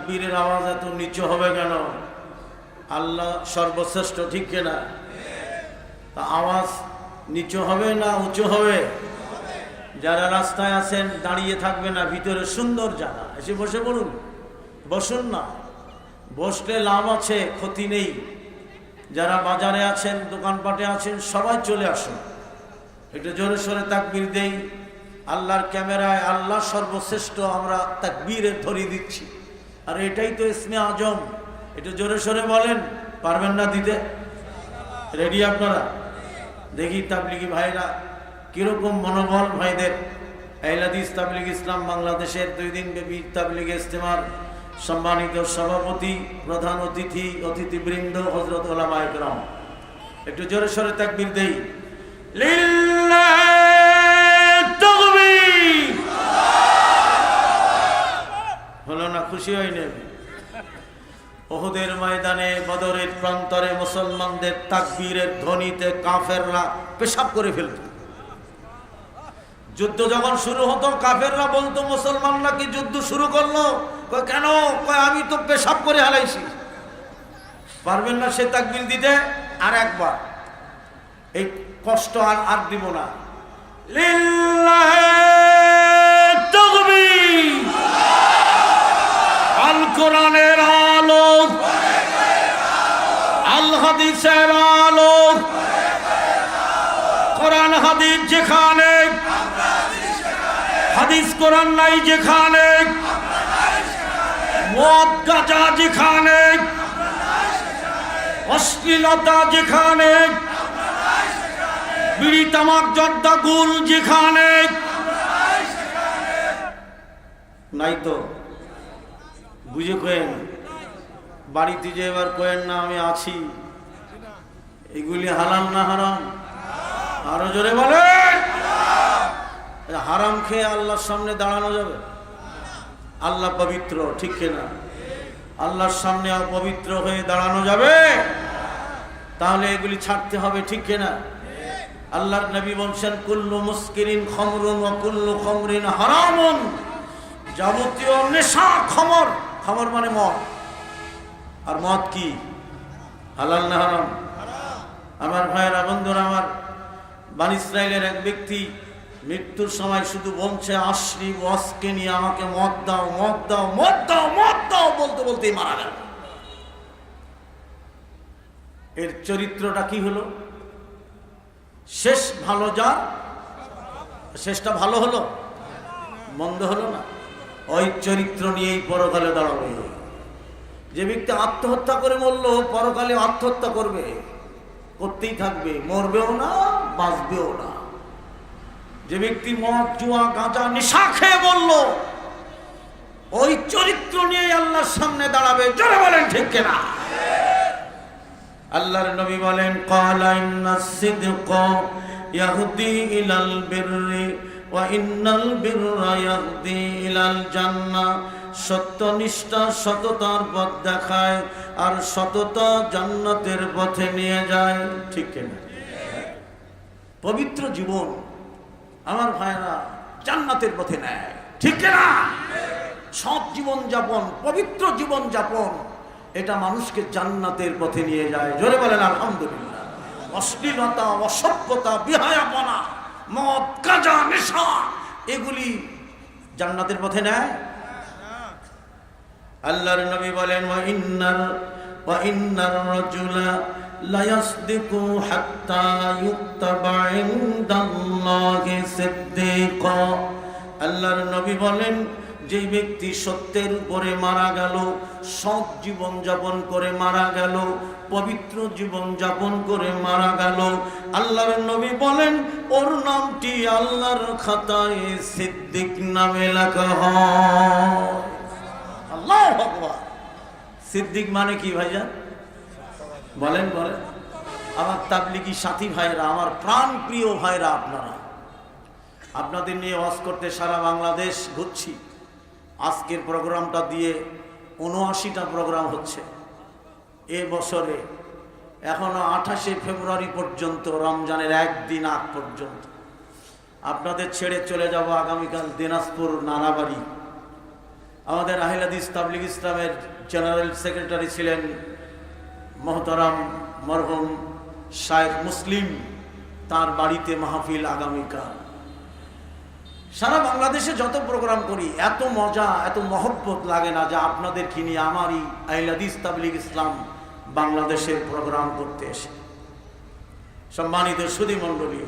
তাকবীরের আওয়াজ এত নিচু হবে কেন? আল্লাহ সর্বশ্রেষ্ঠ, ঠিক কিনা? তা আওয়াজ নিচু হবে না উঁচু হবে? যারা রাস্তায় আছেন দাঁড়িয়ে থাকবে না, ভিতরে সুন্দর জায়গা, এসে বসে পড়ুন। বসুন না, বসলে লাভ আছে, ক্ষতি নেই। যারা বাজারে আছেন, দোকানপাটে আছেন, সবাই চলে আসুন। একটু জোরে সোরে তাকবীর দেই। আল্লাহর ক্যামেরায় আল্লাহ সর্বশ্রেষ্ঠ আমরা তাকবীরে ধরিয়ে দিচ্ছি। আর এটাই তো ইসমে আজম। একটু জোরে সোরে বলেন, পারবেন না দিতে? রেডি আপনারা? দেখি তাবলিগি ভাইরা কিরকম মনোবল ভাইদের। আহলে হাদিস তাবলিগ ইসলাম বাংলাদেশের 2 দিন ব্যাপী তাবলিগ ইজতেমার সম্মানিত সভাপতি, প্রধান অতিথি, অতিথিবৃন্দ, হযরত উলামায়ে কেরাম, একটু জোরে সোরে তাকবীর দেই। লিল্লাহি তাকবীর। হলো না? খুশি হয়নি? উহুদের ময়দানে, বদরের প্রান্তরে মুসলমানদের তাকবীরের ধ্বনিতে কাফেররা পেশাব করে ফেলত। যুদ্ধ যখন শুরু হতো, কাফেররা বলতো মুসলমানরা কি যুদ্ধ শুরু করলো? কেন? আমি তো পেশাব করে হালাইছি। পারবেন না সে তাকবীর দিতে? আর একবার এই কষ্ট আর দিব না। লিল্লাহি তাকবীর। আল কোরআনের আলো, আল হাদিসের আলো, কোরআন হাদিস যেখানে, হাদিস কোরআন নাই যেখানে, মদ গাঁজা যেখানে, অশ্লীলতা যেখানে, বিড়ি তামাক জর্দা গুল যেখানে নাই তো বুঝে কেন? বাড়িতে যে এবার কেন না আমি আছি। এগুলি হালাল না হারাম? আরো জোরে বলেন। হারাম খেয়ে আল্লাহর সামনে দাঁড়ানো যাবে? আল্লাহ পবিত্র, ঠিক কিনা? আল্লাহর সামনে অপবিত্র হয়ে দাঁড়ানো যাবে? তাহলে এগুলি ছাড়তে হবে, ঠিক কিনা? আল্লাহর নবী বলছেন, কুল্লু মুসকিরিন খামরুন ওয়া কুল্লু খামরিন হারামুন। যাবতীয় নেশা খামর, খামর মানে মদ। আর মদ কি হালাল না হারাম? আমার ভাইয়েরা, বন্ধুরা আমার, বনী ইসরাইলের এক ব্যক্তি মৃত্যুর সময় শুধু বলছে, আশরি ওয়াসকে নিয়ে আমাকে মদ দাও, মদ দাও, মদ দাও, মদ দাও বলতে বলতেই মারা গেল। এর চরিত্রটা কি হলো? শেষ ভালো, যা শেষটা ভালো হলো, মন্দ হলো না। ওই চরিত্র নিয়েই পরকালে দাঁড়াবে। যে ব্যক্তি আত্মহত্যা করে মরলো, পরকালে আত্মহত্যা করবে, করতেই থাকবে, মরবেও না, বাঁচবেও না। যে ব্যক্তি মদ, জুয়া, গাঁজা, নেশা খেয়ে বলল, ওই চরিত্র নিয়ে আল্লাহর সামনে দাঁড়াবে। জোরে বলেন, ঠিক কিনা? আল্লাহর নবী বলেন, ক্বালা ইন্নাস সিদকা ইয়াহদি ইলাল বিররি ওয়া ইন্নাল বিররা ইয়াহদি ইলাল জান্নাহ। সত্যনিষ্ঠা সততার পথ দেখায়, আর সততা জান্নাতের পথে নিয়ে যায়, ঠিক কিনা? পবিত্র জীবন আমার ভাইরা জান্নাতের পথে নেয়, ঠিক কিনা? সৎ জীবন যাপন, পবিত্র জীবন যাপন, এটা মানুষকে জান্নাতের পথে নিয়ে যায়। জোরে বলেন আলহামদুলিল্লাহ। অশ্লীলতা, অসভ্যতা, বিহায়াপনা, মদ, গাঁজা, নেশা, এগুলি জান্নাতের পথে নেয়? আল্লাহর নবী বলেন, ওয়া ইন্নার রাজুলা লা ইয়াসদিকু হাত্তা ইউক্তাবা ইনদাল্লাহি সিদ্দিকা। আল্লাহর নবী বলেন, যে ব্যক্তি সত্যের উপরে মারা গেল, সৎ জীবন যাপন করে মারা গেল, পবিত্র জীবন যাপন করে মারা গেল, আল্লাহর নবী বলেন ওর নামটি আল্লাহর খাতায় সিদ্দিক নামে লেখা হয়। আল্লাহু আকবার। সিদ্দিক মানে কি ভাইজান? বলেন বলেন। আমার তাবলিগি সাথী ভাইরা, আমার প্রাণ প্রিয় ভাইরা, আপনাদের নিয়ে ওয়াজ করতে সারা বাংলাদেশ ঘুরছি। আজকের প্রোগ্রামটা দিয়ে ৭৯টা প্রোগ্রাম হচ্ছে এ বছরে। এখনো ২৮শে ফেব্রুয়ারি পর্যন্ত, রমজানের একদিন আগ পর্যন্ত। আপনাদের ছেড়ে চলে যাব আগামীকাল দিনাজপুর নানাবাড়ি। আমাদের আহলে হাদিস তাবলীগ ইসলামের জেনারেল সেক্রেটারি ছিলেন মোহতারাম মরহুম শায়েখ মুসলিম। তার বাড়িতে মাহফিল আগামীকাল। সারা বাংলাদেশে যত প্রোগ্রাম করি এত মজা এত মহব্বত লাগে না যা আপনাদেরকে নিয়ে আমারই আহলে হাদিস তাবলীগ ইসলাম বাংলাদেশের প্রোগ্রাম করতে এসে। সম্মানিত সুধী মণ্ডলী,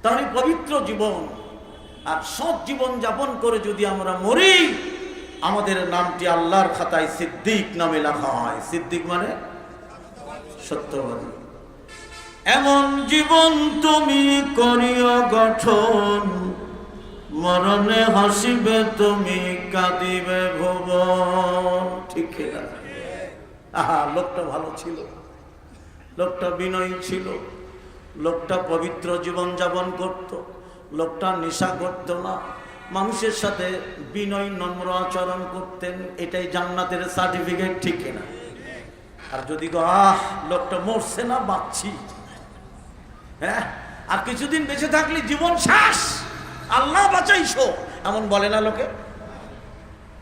তাহলে পবিত্র জীবন আর সৎ জীবন যাপন করে যদি আমরা মরি, আমাদের নামটি আল্লাহর খাতায় সিদ্দিক নামে লেখা হয়। সিদ্দিক মানে সত্যবাদী। এমন জীবন তুমি করিও গঠন, মরণে হাসিবে তুমি কাঁদিবে ভুবন। ঠিক না? আহা, লোকটা ভালো ছিল, লোকটা বিনয়ী ছিল, লোকটা পবিত্র জীবন যাপন করত, লোকটা নেশা করত না, মানুষের সাথে বিনয় নম্র আচরণ করতেন। এটাই জান্নাতের সার্টিফিকেট। ঠিক না? আর যদি লোকটা মরছে না, বাঁচছি, হ্যাঁ, আর কিছুদিন বেঁচে থাকলে জীবন শেষ, আল্লাহ বাঁচাইছো, এমন বলে না লোকে,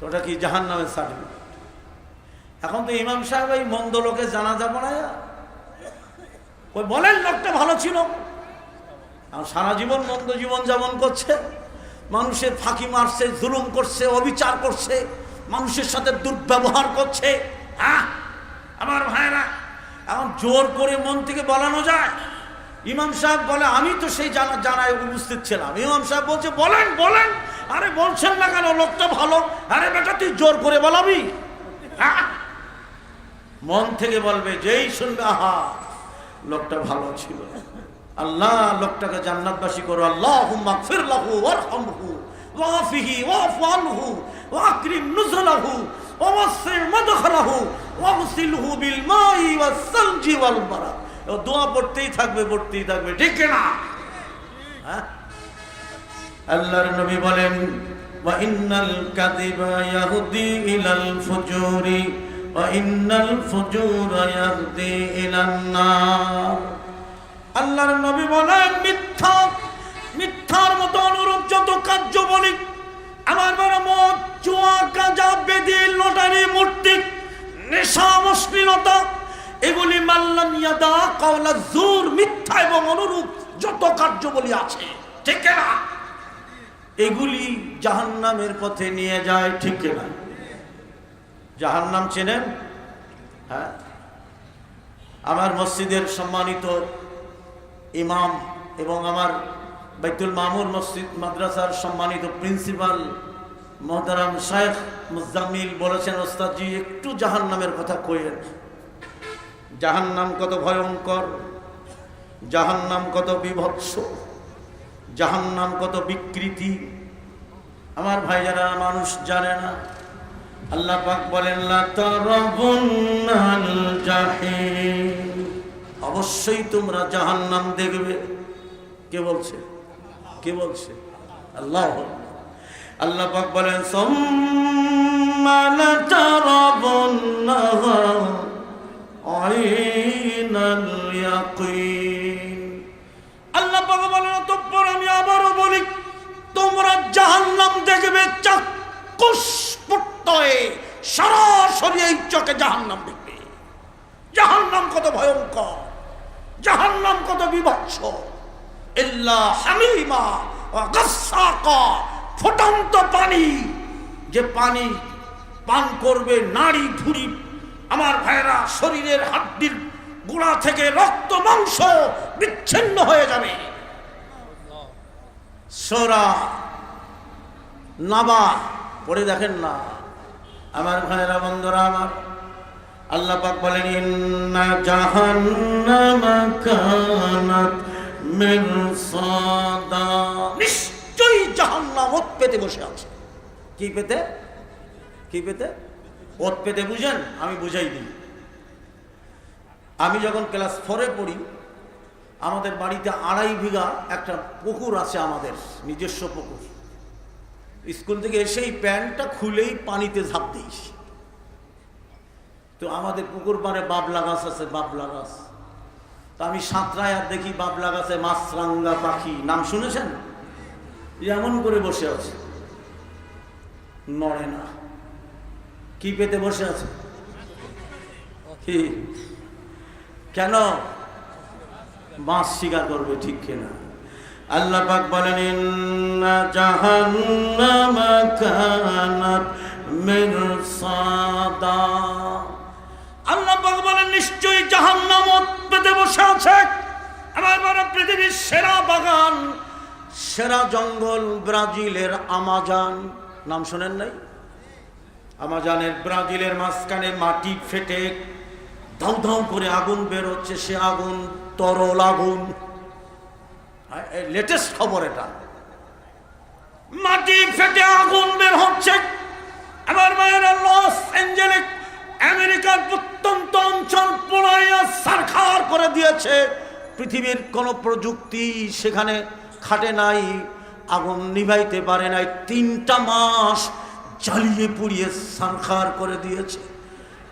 ওটা কি জাহান্নামের সার্টিফিকেট? এখন তো ইমাম সাহেব এই মন্দ লোকে জানাজা পড়ায় ওই বলেন লোকটা ভালো ছিল, আর সারা জীবন মন্দ জীবন যাপন করছে, মানুষের ফাঁকি মারছে, জুলুম করছে, অবিচার করছে, মানুষের সাথে দুর্ব্যবহার করছে। হ্যাঁ আমার ভাইরা, এখন জোর করে মন থেকে বলানো যায়? ইমাম সাহেব বলে আমি তো সেই জানায় উপস্থিত ছিলাম। ইমাম সাহেব বলছে বলেন বলেন। আরে বলছেন না কেন? লোকটা ভালো। আরে বেটা তুই জোর করে বলাবি? মন থেকে বলবে, যেই শুনবে আহা লোকটা ভালো ছিল, আল্লাহ লোকটাকে জান্নাতবাসী করো, আল্লাহুম্মা গফির লাহু ওয়ারহামহু ওয়াফিহি ওয়াফু আনহু ওয়াকরিম নুজুলাহু ওয়াসি মাদখালাহু ওয়াগসিলহু বিল মাই ওয়াস সালজি ওয়াল বারাদ। ও দোয়া পড়তেই থাকবে, পড়তেই থাকবে। ঠিক না? হ্যাঁ, আল্লাহর নবী বলেন ওয়া ইন্নাল কাযিবা ইয়াহদি ইলাল ফুজুরি ওয়া ইন্নাল ফুজুরা ইয়াহদি ইলান নার। আল্লাহর নবী বলেন মিথ্যা, মিথ্যার মতো অনুরূপ যত কার্য বলি, আমার বড় মত, জুয়া, গাঁজা, বেদি, লটারি, মূর্তি, নেশা, অশ্লীলতা, এগুলি মাল্লাম ইয়াদা কাওলা জুর, মিথ্যা এবং অনুরূপ যত কার্য বলি আছে, ঠিক না, এগুলি জাহান্নামের পথে নিয়ে যায়। ঠিক না? জাহান্নাম চেনেন? হ্যাঁ, আমার মসজিদের সম্মানিত ইমাম এবং আমার বাইতুল মামুর মসজিদ মাদ্রাসার সম্মানিত প্রিন্সিপাল মোহতারাম শায়েখ মুজাম্মিল বলেছেন, ওস্তাদজি একটু জাহান্নামের কথা কইেন। জাহান্নাম কত ভয়ঙ্কর, জাহান্নাম কত বিভৎস, জাহান্নাম কত বিকৃতি। আমার ভাইজারা, মানুষ জানে না। আল্লাহ পাক বলেন লা তারাবুন্নাল জাহিম, অবশ্যই তোমরা জাহান্নাম দেখবে। কে বলছে? কে বলছে? আল্লাহ। আল্লাহ পাক বলেন সুম্মা লা তারাবুন্নাহা আইনাল ইয়াকিন। আল্লাহ পাক বলেন অতঃপর আমি আবারও বলি, তোমরা জাহান্নাম দেখবে চাক্ষুষ পট্টয়ে, সরাসরি এই চোখে জাহান্নাম দেখবে। জাহান্নাম কত ভয়ঙ্কর, জাহান্নাম কত বিভৎস। ইল্লা হামিমা ওয়া গাসসাকা, ফুটন্ত পানি, যে পানি পান করবে নাড়ি ভুড়ি, আমার ভাইরা শরীরের হাড্ডির গোড়া থেকে রক্ত মাংস বিচ্ছিন্ন হয়ে যাবে। সূরা নাবা পড়ে দেখেন না আমার ভাইরা, বন্ধুরা আমার। আল্লাহ পাক বলেন ইন্না জাহান্নামা কানাত মিরসাদা, নিশ্চয়ই জাহান্নাম ওত পেতে বসে আছে। কি পেতে? কি পেতে? ওত পেতে বুঝেন? আমি বুঝাই দিই। আমি যখন ক্লাস 4-এ পড়ি, আমাদের বাড়িতে 2.5 বিঘা একটা পুকুর আছে, আমাদের নিজস্ব পুকুর। স্কুল থেকে এসেই প্যান্টটা খুলেই পানিতে ঝাঁপ দিস। তো আমাদের পুকুর পাড়ে বাবলা গাছ আছে, বাবলা গাছ। তো আমি সাঁতরায় আর দেখি বাবলা গাছে মাছরাঙ্গা পাখি, নাম শুনেছেন? এমন করে বসে আছে, নড়ে না। কি পেতে বসে আছে? কি কেন? মাছ শিকার করবে, ঠিক কিনা? আল্লাহ পাক বলেন ইন্না জাহান্নামা কানাত মিরসাদা। আল্লাহ পাক বলেন নিশ্চয়ই জাহান্নাম পেতে বসে আছে। আমার পৃথিবীর সেরা বাগান, সেরা জঙ্গল ব্রাজিলের আমাজন, নাম শোনেন নাই? আমাজনের ব্রাজিলের মাঝখানে মাটি ফেটে ধাউ ধাউ করে আগুন বের হচ্ছে, সে আগুন তরল আগুন। লেটেস্ট খবর এটা, মাটি ফেটে আগুন বের হচ্ছে। আমার মায়েরা লস অ্যাঞ্জেলেস আমেরিকার প্রত্যন্ত অঞ্চল পোড়াইয়া সারখার করে দিয়েছে। পৃথিবীর কোন প্রযুক্তি সেখানে খাটে নাই, আগুন নিভাইতে পারে নাই। 3টা মাস জ্বালিয়ে পুড়িয়ে সারখার করে দিয়েছে।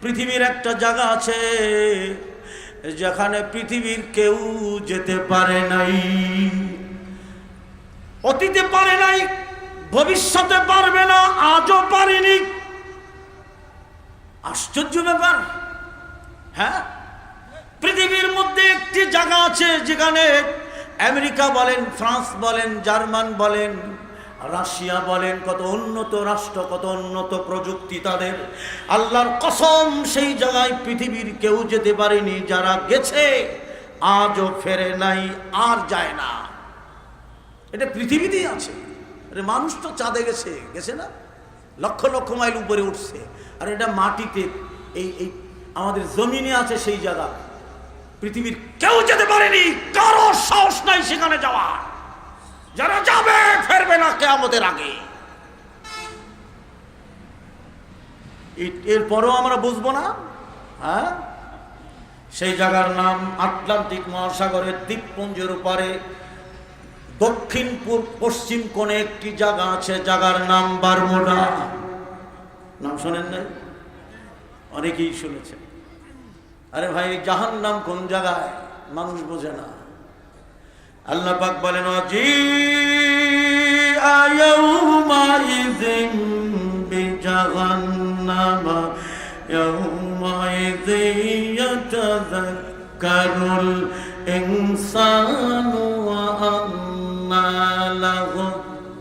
পৃথিবীর একটা জায়গা আছে যেখানে পৃথিবীর কেউ যেতে পারে নাই, অতীতে পারে নাই, ভবিষ্যতে পারবে না, আজও পারেনি। আশ্চর্য ব্যাপার। হ্যাঁ, পৃথিবীর মধ্যে একটি জায়গা আছে যেখানে আমেরিকা বলেন, ফ্রান্স বলেন, জার্মান বলেন, রাশিয়া বলেন, কত উন্নত রাষ্ট্র, কত উন্নত প্রযুক্তি তাদের। আল্লাহর কসম, সেই জায়গায় পৃথিবীর কেউ যেতে পারেনি। যারা গেছে আজও ফেরে নাই, আর যায় না। এটা পৃথিবীতেই আছে। আরে মানুষ তো চাঁদে গেছে, গেছে না? লক্ষ লক্ষ মাইল উপরে উঠছে। আর এটা মাটিতে, এই আমাদের জমিনে আছে সেই জায়গা। পৃথিবীর কেউ যেতে পারেনি, কারো সাহস নাই সেখানে যাওয়ার। যারা যাবে ফেরবে না কিয়ামতের আগে। এরপরও আমরা বুঝবো না। হ্যাঁ, সেই জায়গার নাম আটলান্টিক মহাসাগরের দ্বীপপুঞ্জের উপরে দক্ষিণ পশ্চিম কোণে একটি জায়গা আছে, জায়গার নাম বারমুডা। নাম শোনেন নাই? অনেকেই শুনেছেন। আরে ভাই, জাহান্নাম কোন জায়গায় মানুষ বোঝে না। আল্লাহ পাক বলেন ইয়াউমাইযিন বিজাহান্নামা ইয়াউমাইযিন ইয়াতাযাক্কারুল ইনসানু ওয়া আন্না লাহু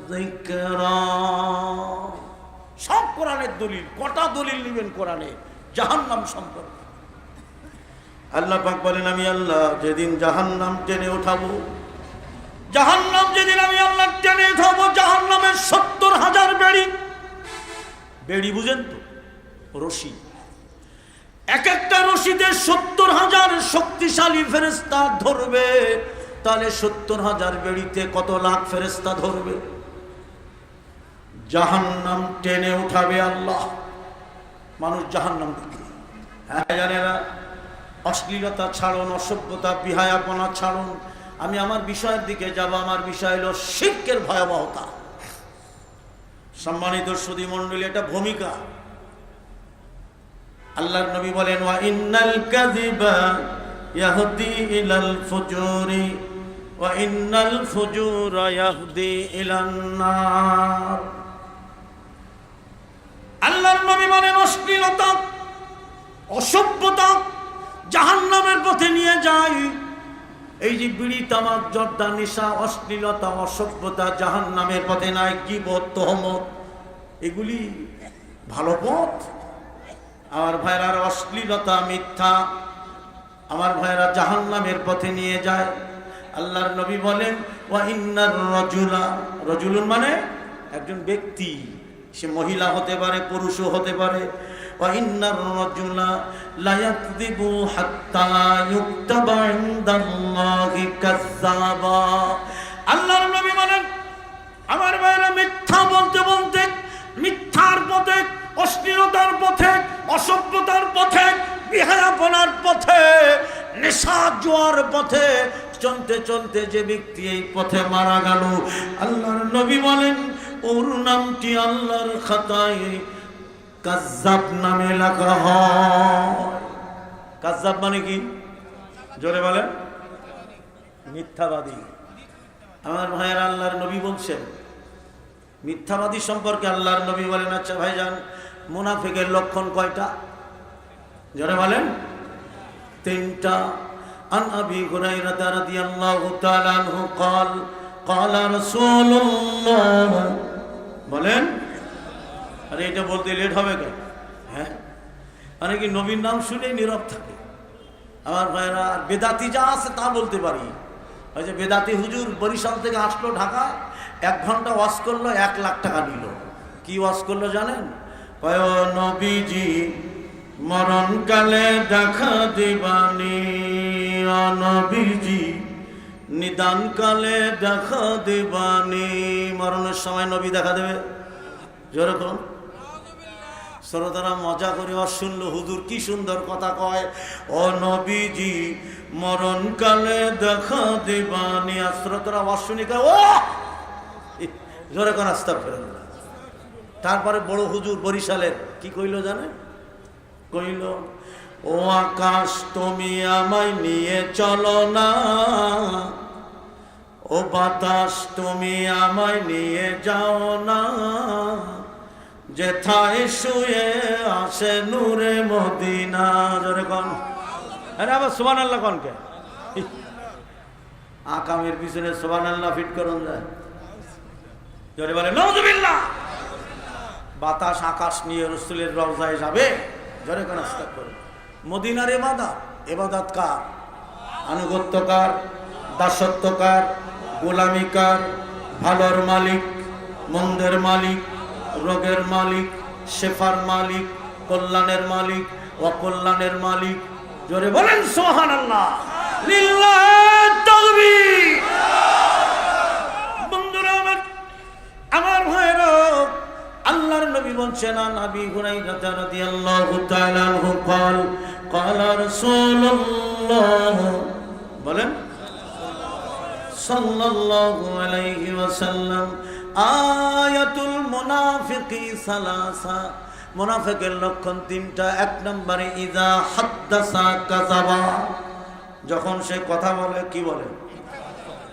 যিকরা। সব কোরআনের দলিল। কটা দলিল নেবেন কোরআনে জাহান্নাম সম্পর্কে? আল্লাহ পাক বলেন আমি আল্লাহ যেদিন জাহান্নাম টেনে উঠাবো, জাহান্নাম যেদিন আমি আল্লাহ টেনে উঠাবো, জাহান্নামের 70,000 বেড়ি। বেড়ি বুঝেন তো? রশি। এক একটা রশিতে 70,000 শক্তিশালী ফেরেশতা ধরবে। তাহলে 70,000 বেড়িতে কত লাখ ফেরেশতা ধরবে? জাহান্নাম টেনে উঠাবে আল্লাহ। মানুষ জাহান্নাম দেখবে। হ্যাঁ, জানে না? অশ্লীলতা ছাড়ুন, অসভ্যতা বিহায়াপনা ছাড়ুন। আমি আমার বিষয়ের দিকে যাব। আমার বিষয় হলো শিরকের ভয়াবহতা। সম্মানিত সুধী মণ্ডলী, এটা ভূমিকা। আল্লাহর নবী বলেন ওয়া ইন্নাল কাযিবা ইয়াহদি ইলাল ফুজুরি ওয়া ইন্নাল ফুজুরা ইয়াহদি ইলান নার। আল্লাহর নবী বলেন অশ্লীলতা, অসভ্যতা জাহান্নামের পথে নিয়ে যায়। এই যে বিড়ি, তামাক, জর্দা, নেশা, অশ্লীলতা, অসভ্যতা জাহান্নামের পথে নাই। গীবত, তহমত, এগুলি ভালো পথ? আমার ভাইরা, অশ্লীলতা, মিথ্যা আমার ভাইরা জাহান্নামের পথে নিয়ে যায়। আল্লাহর নবী বলেন ওয়া ইন্নার রাজুলা, রাজুলুন মানে একজন ব্যক্তি, সে মহিলা হতে পারে, পুরুষও হতে পারে। ওয়া ইন্নার রাজুলা লা ইয়াকযিবু হাত্তা ইউকতাবা ইনদাল্লাহি কাযাবা। আল্লাহর নবী বলেন আমার ভাইরা মিথ্যা বলতে বলতে, মিথ্যার পথে, অশ্লীলতার পথে, অসভ্যতার পথে, বিহায়াপনার পথে, নেশা জুয়ার পথে চলতে চলতে যে ব্যক্তি এই পথে মারা গেল, আল্লাহর নবী বলেন ওর নামটি আল্লাহর খাতায় কাজ্জাব নামে লেখা হয়। কাজ্জাব মানে কি? জোরে বলেন। মিথ্যাবাদী। আমার ভাইয়ের, আল্লাহর নবী বলছেন মিথ্যাবাদী সম্পর্কে আল্লাহর নবী বলেন আচ্ছা ভাইজান, মুনাফিকের লক্ষণ কয়টা? জোরে বলেন। 3টা। আন আবি হুরায়রা রাদিয়াল্লাহু তাআলা আনহু قال قال رسول الله বলেন। আরে এটা বলতে লেট হবে কেন? হ্যাঁ, মানে কি নবীর নাম শুনেই নীরব থাকে। আমার ভাইরা বেদাতি যা আছে তা বলতে পারি। ওই যে বেদাতি হুজুর বরিশাল থেকে আসলো ঢাকা, 1 ঘন্টা ওয়াজ করলো, 1 লাখ টাকা নিল। কি ওয়াজ করলো জানেন? কয় ও নবীজি মরণকালে দেখা দিবানি, ও নবীজি নিদানকালে দেখা দিবানি। মরণের সময় নবী দেখা দেবে। যেরকম শ্রোতারা মজা করে শুনলো, হুজুর কি সুন্দর কথা কয়, ও নবীজি মরণকালে দেখা দিবানি। আর শ্রোতারা শুনি কয় ও জোরে কোন আস্তাগফিরুল্লাহ। তারপরে বড় হুজুর বরিশালের কি কইল জানেন? কইল ও আকাশ তুমি আমায় নিয়ে চলো না, ও বাতাস তুমি আমায় নিয়ে যাও না, যেথায় শুয়ে আসে নূরে মদিনা। জোরে কোন। আরে আবার সুবহানাল্লাহ কোন কে? আকামের পিছনে সুবহানাল্লাহ ফিট করুন যায়। জোরে বলে নাউযুবিল্লাহ। বাতাস আকাশ নিয়ে রাসূলের রওজায় যাবে। জোরে কোন আস্তাগফিরুল্লাহ। মদিনার ইবাদত কার? আনুগত্য কার? দাসত্ব কার? গোলামি কার? ভালোর মালিক, মন্দের মালিক, রোগের মালিক, শেফার মালিক, কল্যাণের মালিক, অকল্যাণের মালিক। জোরে বলেন সুবহানাল্লাহ। লিল্লাহি তাকবীর। বন্ধুরা আমার ভাইরা, আল্লাহর নবী বলছেন নবী হুরায়রা রাদিয়াল্লাহু তাআলা আনহু قال قال رسول الله বলেন সাল্লাল্লাহু আলাইহি ওয়াসাল্লাম আয়াতুল মুনাফিকি সালাসা। মুনাফিকের লক্ষণ 3টা। 1 নম্বরে ইযা হাদ্দাসা কাযাবা। যখন সে কথা বলে কি বলে?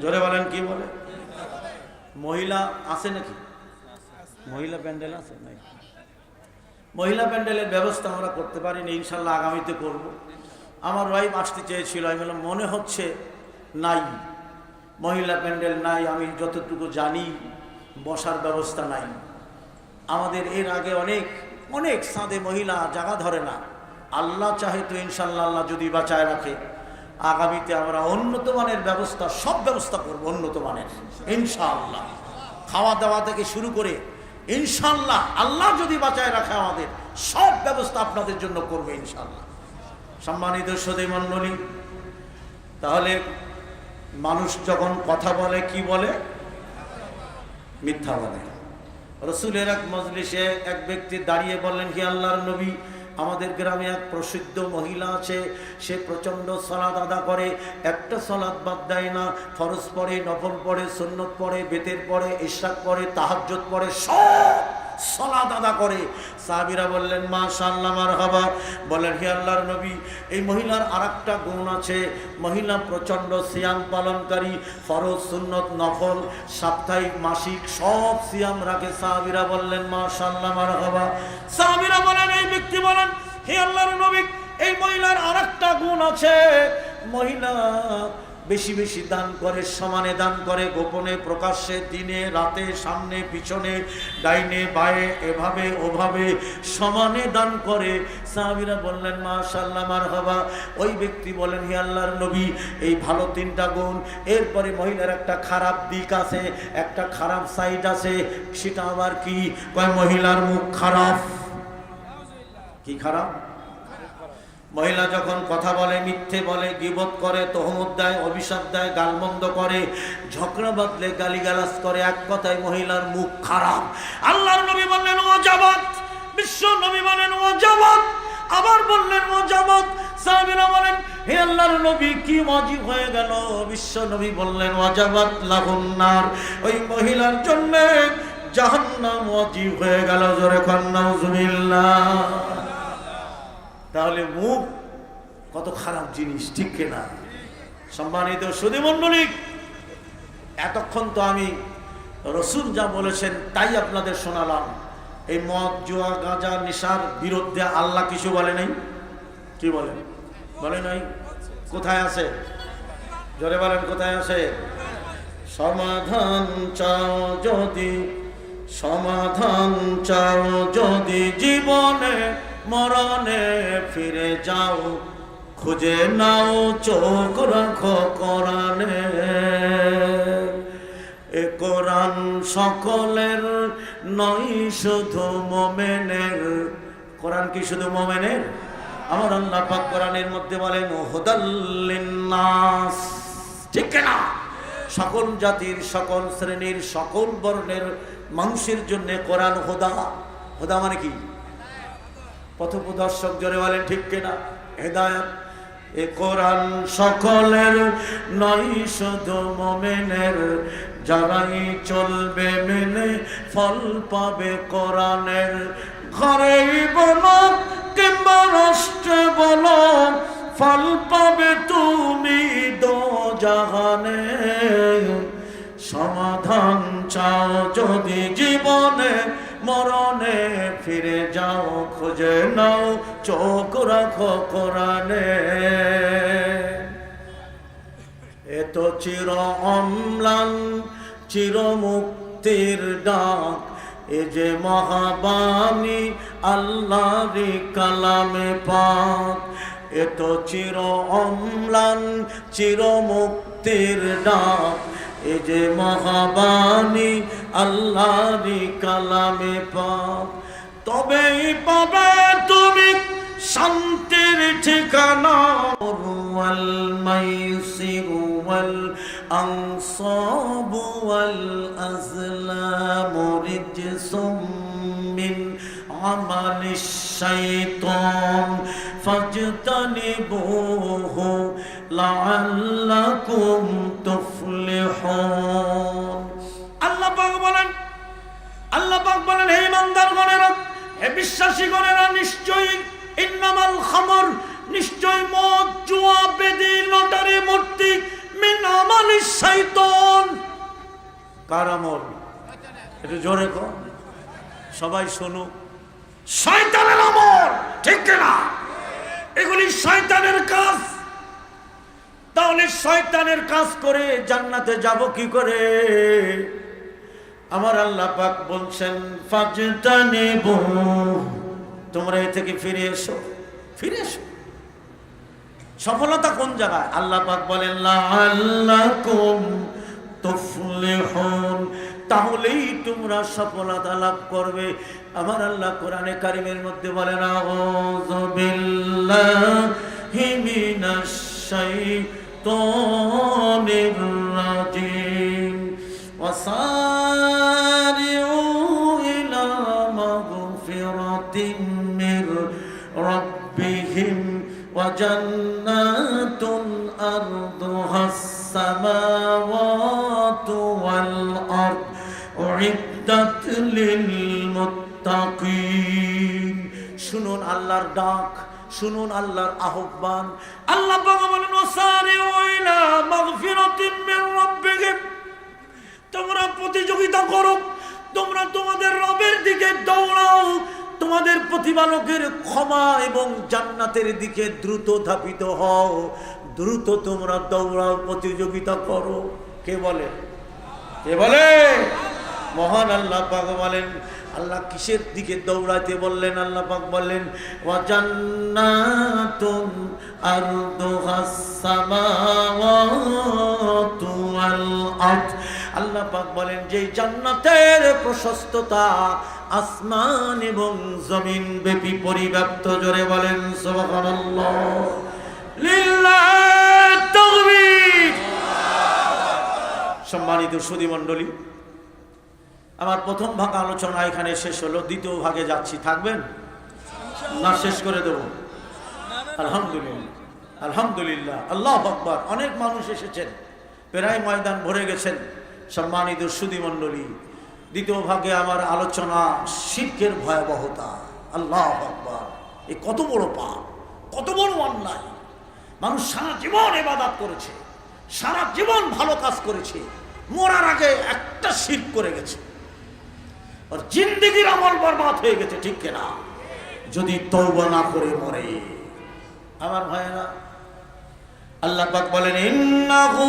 জোরে বলেন কি বলে? মহিলা আছে নাকি? মহিলা প্যান্ডেল আছে নাই? মহিলা প্যান্ডেলের ব্যবস্থা আমরা করতে পারিনি, ইনশাল্লাহ আগামীতে করব। আমার ওয়াইফ আসতে চেয়েছিল, আমি বললাম মনে হচ্ছে নাই, মহিলা প্যান্ডেল নাই। আমি যতটুকু জানি বসার ব্যবস্থা নাই। আমাদের এর আগে অনেক অনেক সাদে মহিলা জায়গা ধরে না। আল্লাহ চাহে তো ইনশাল্লাহ, আল্লাহ যদি বাঁচায় রাখে, আগামীতে আমরা উন্নত মানের ব্যবস্থা, সব ব্যবস্থা করব উন্নত মানের ইনশাআল্লাহ। খাওয়া দাওয়া থেকে শুরু করে ইনশাআল্লাহ আল্লাহ যদি বাঁচায় রাখে আমাদের সব ব্যবস্থা আপনাদের জন্য করবে ইনশাআল্লাহ। সম্মানিত সুধী মণ্ডলী, তাহলে মানুষ যখন কথা বলে কি বলে? মিথ্যা বলে। রাসূলের এক মজলিসে এক ব্যক্তি দাঁড়িয়ে বললেন, হে আল্লাহর নবী, আমাদের গ্রামে এক প্রসিদ্ধ মহিলা আছে, সে প্রচণ্ড সালাত আদা করে, একটা সালাত বাদ দেয় না। ফরজ পড়ে, নফল পড়ে, সুন্নত পড়ে, বেতের পড়ে, ইশরাক পড়ে, তাহাজ্জুদ পড়ে, সব সালাত আদা করে। সাহাবীরা বললেন মাশাআল্লাহ মারহাবা। বলেন হে আল্লাহর নবী, এই মহিলার আরেকটা গুণ আছে, মহিলা প্রচণ্ড সিয়াম পালনকারী, ফরজ সুন্নত নফল সাপ্তাহিক মাসিক সব সিয়াম রাখে। সাহাবীরা বললেন মাশাআল্লাহ মারহাবা। সাহাবীরা বলেন, এই ব্যক্তি বলেন হে আল্লাহর নবী, এই মহিলার আরেকটা গুণ আছে, মহিলা বেশি বেশি দান করে, সমানে দান করে, গোপনে প্রকাশ্যে, দিনে রাতে, সামনে পিছনে, ডাইনে বায়ে, এভাবে ওভাবে সমানে দান করে। সাহাবীরা বললেন মাশাআল্লাহ মারহাবা। ওই ব্যক্তি বলেন হে আল্লাহর নবী, এই ভালো 3টা গুণ, এরপরে মহিলার একটা খারাপ দিক আছে, একটা খারাপ সাইড আছে। সেটা আবার কি? কয় মহিলার মুখ খারাপ। কি খারাপ? মহিলা যখন কথা বলে, মিথ্যে বলে, গীবত করে, তহমত দেয়, অভিশাপ দেয়, গালমন্দ করে, ঝগড়া বাঁধলে গালিগালাজ করে, এক কথায় মহিলার মুখ খারাপ। আল্লাহর নবী বললেন ওয়াজাবাত। বিশ্ব নবী বলেন ওয়াজাবাত। আবার বললেন ওয়াজাবাত। সাহাবীরা বলেন হে আল্লাহর নবী, কি ওয়াজিব হয়ে গেল? বিশ্ব নবী বললেন ওয়াজাবাত লাহুন নার। ওই মহিলার জন্য জাহান্নাম ওয়াজিব হয়ে গেল। জোরে কোন নাউযুবিল্লাহ। তাহলে মুখ কত খারাপ জিনিস, ঠিক কিনা? সম্মানিত সুধী মণ্ডলী, এতক্ষণ তো আমি রাসূল যা বলেছেন তাই আপনাদের শোনালাম। এই মদ জুয়া গাঁজা নেশার বিরুদ্ধে আল্লাহ কিছু বলে নাই? কি বলেন? বলে নাই? কোথায় আছে? জোরে বলেন, কোথায় আছে? সমাধান চাও যদি, সমাধান চাও যদি জীবনে মরণে ফিরে যাও, খুঁজে নাও চোখ রাখো কোরআনে। এ কোরআন সকলের নয় শুধু মোমেনের। কোরআন কি শুধু মোমেনের? আমার আল্লাহ পাক কোরআনের মধ্যে বলেন হুদাল লিন্নাস, ঠিক না? সকল জাতির, সকল শ্রেণীর, সকল বর্ণের মানুষের জন্য কোরআন হুদা। হুদা মানে কি? পথপ্রদর্শক। জোরে বলেন ঠিক কিনা? হেদায়েত। এ কোরআন সকলের নয় শুধু মোমেনের, যারাই চলবে মেনে ফল পাবে কোরআনের। ঘরেই বলো কিংবা রাষ্ট্রে বলো, ফল পাবে তুমি দোজাহানে। সমাধান চাও যদি জীবনে মরণে ফিরে যাও, খুঁজে নাও চোখ রাখো কোরআনে। এত চির অম্লান চির মুক্তির ডাক, এ যে মহাবাণী আল্লাহর কালামে পাক। এত চির অম্লান চির মুক্তির ডাক, এ যে মহাবাণী আল্লাহর কালামে পাক। তবেই পাবে তুমি শান্তির ঠিকানা। ওয়াল মাইসিরু ওয়াল আনসাবু ওয়াল আজলামু রিজসুম মিন আমালিশ শাইতান ফাজতানিবুহু লাআল্লাকুম তুফলিহুন। আল্লাহ পাক বলেন, আল্লাহ পাক বলেন, হে ইমানদারগণেরা, হে বিশ্বাসীগণেরা, নিশ্চয়ই ইন্নামাল খামর, নিশ্চয় মদ জুয়া বেদি লটারি মূর্তি, মিন আমালিশ শাইতান। কার আমল? একটু জোরে কর, সবাই শুনুক। শয়তানের আমল, ঠিক কিনা? এগুলি শয়তানের কাজ। তাহলে শয়তানের কাজ করে জান্নাতে যাব কি করে? আমার আল্লাহ পাক বলছেন ফাজতানিবু, তোমরা এ থেকে ফিরে এসো, ফিরে এসো। সফলতা কোন জায়গায়? আল্লাহ পাক বলেন লাআল্লাকুম তুফলিহুন, তাহলেই তোমরা সফলতা লাভ করবে। আমার আল্লাহ কোরআনে কারিমের মধ্যে বলেন আউযু বিল্লাহি মিনাশ শাইতানির রাজিম ওয়াসারিউ ইলা মাগফিরাতিন মির রাব্বিহিম ওয়া জান্নাতুন আরদুহাস সামাওয়াতু ওয়াল আরদ উইদ্দাত লিল মুত্তাকিন। শুনুন আল্লাহর ডাক, শুনুন আল্লাহর আহ্বান। আল্লাহ পাক বলেন ওয়াসারিউ ইলা মাগফিরাতিন মির রাব্বিহিম, তোমরা প্রতিযোগিতা করো, তোমরা তোমাদের রবের দিকে দৌড়াও, তোমাদের প্রতিপালকের ক্ষমা এবং জান্নাতের দিকে দ্রুত ধাবিত হও। দ্রুত তোমরা দৌড়াও, প্রতিযোগিতা করো। কে বলে? কে বলে? মহান আল্লাহ পাক বলেন। আল্লাহ কিসের দিকে দৌড়াতে বললেন? আল্লাহ পাক বললেন ওয়া জান্নাতুন আরদুহাস সামাওয়াতু ওয়াল আরদ। আল্লাহ পাক বলেন যে জান্নাতের প্রশস্ততা আসমান এবং জমিন ব্যাপী পরিব্যাপ্ত। জোরে বলেন সুবহানাল্লাহ। লিল্লাহি তাকবীর। সম্মানিত সুধী মণ্ডলী, আমার প্রথম ভাগ আলোচনা এখানে শেষ হলো। দ্বিতীয় ভাগে যাচ্ছি, থাকবেন না? শেষ করে দেব? আলহামদুলিল্লাহ, আলহামদুলিল্লাহ, আল্লাহু আকবার। অনেক মানুষ এসেছেন, প্রায় ময়দান ভরে গেছেন। সম্মানিত সুধী মণ্ডলী, দ্বিতীয় ভাগে আমার আলোচনা শিরকের ভয়াবহতা। আল্লাহু আকবার। এই কত বড় পাপ, কত বড় অন্যায়। মানুষ সারা জীবন ইবাদত করেছে, সারা জীবন ভালো কাজ করেছে, মরার আগে একটা শিরক করে গেছে। ওর জিন্দেগির আমল বরবাদ হয়ে গেছে, ঠিক কিনা? যদি তওবা না করে মরে। আমার ভাইরা, আল্লাহ পাক বলেন ইন্নাহু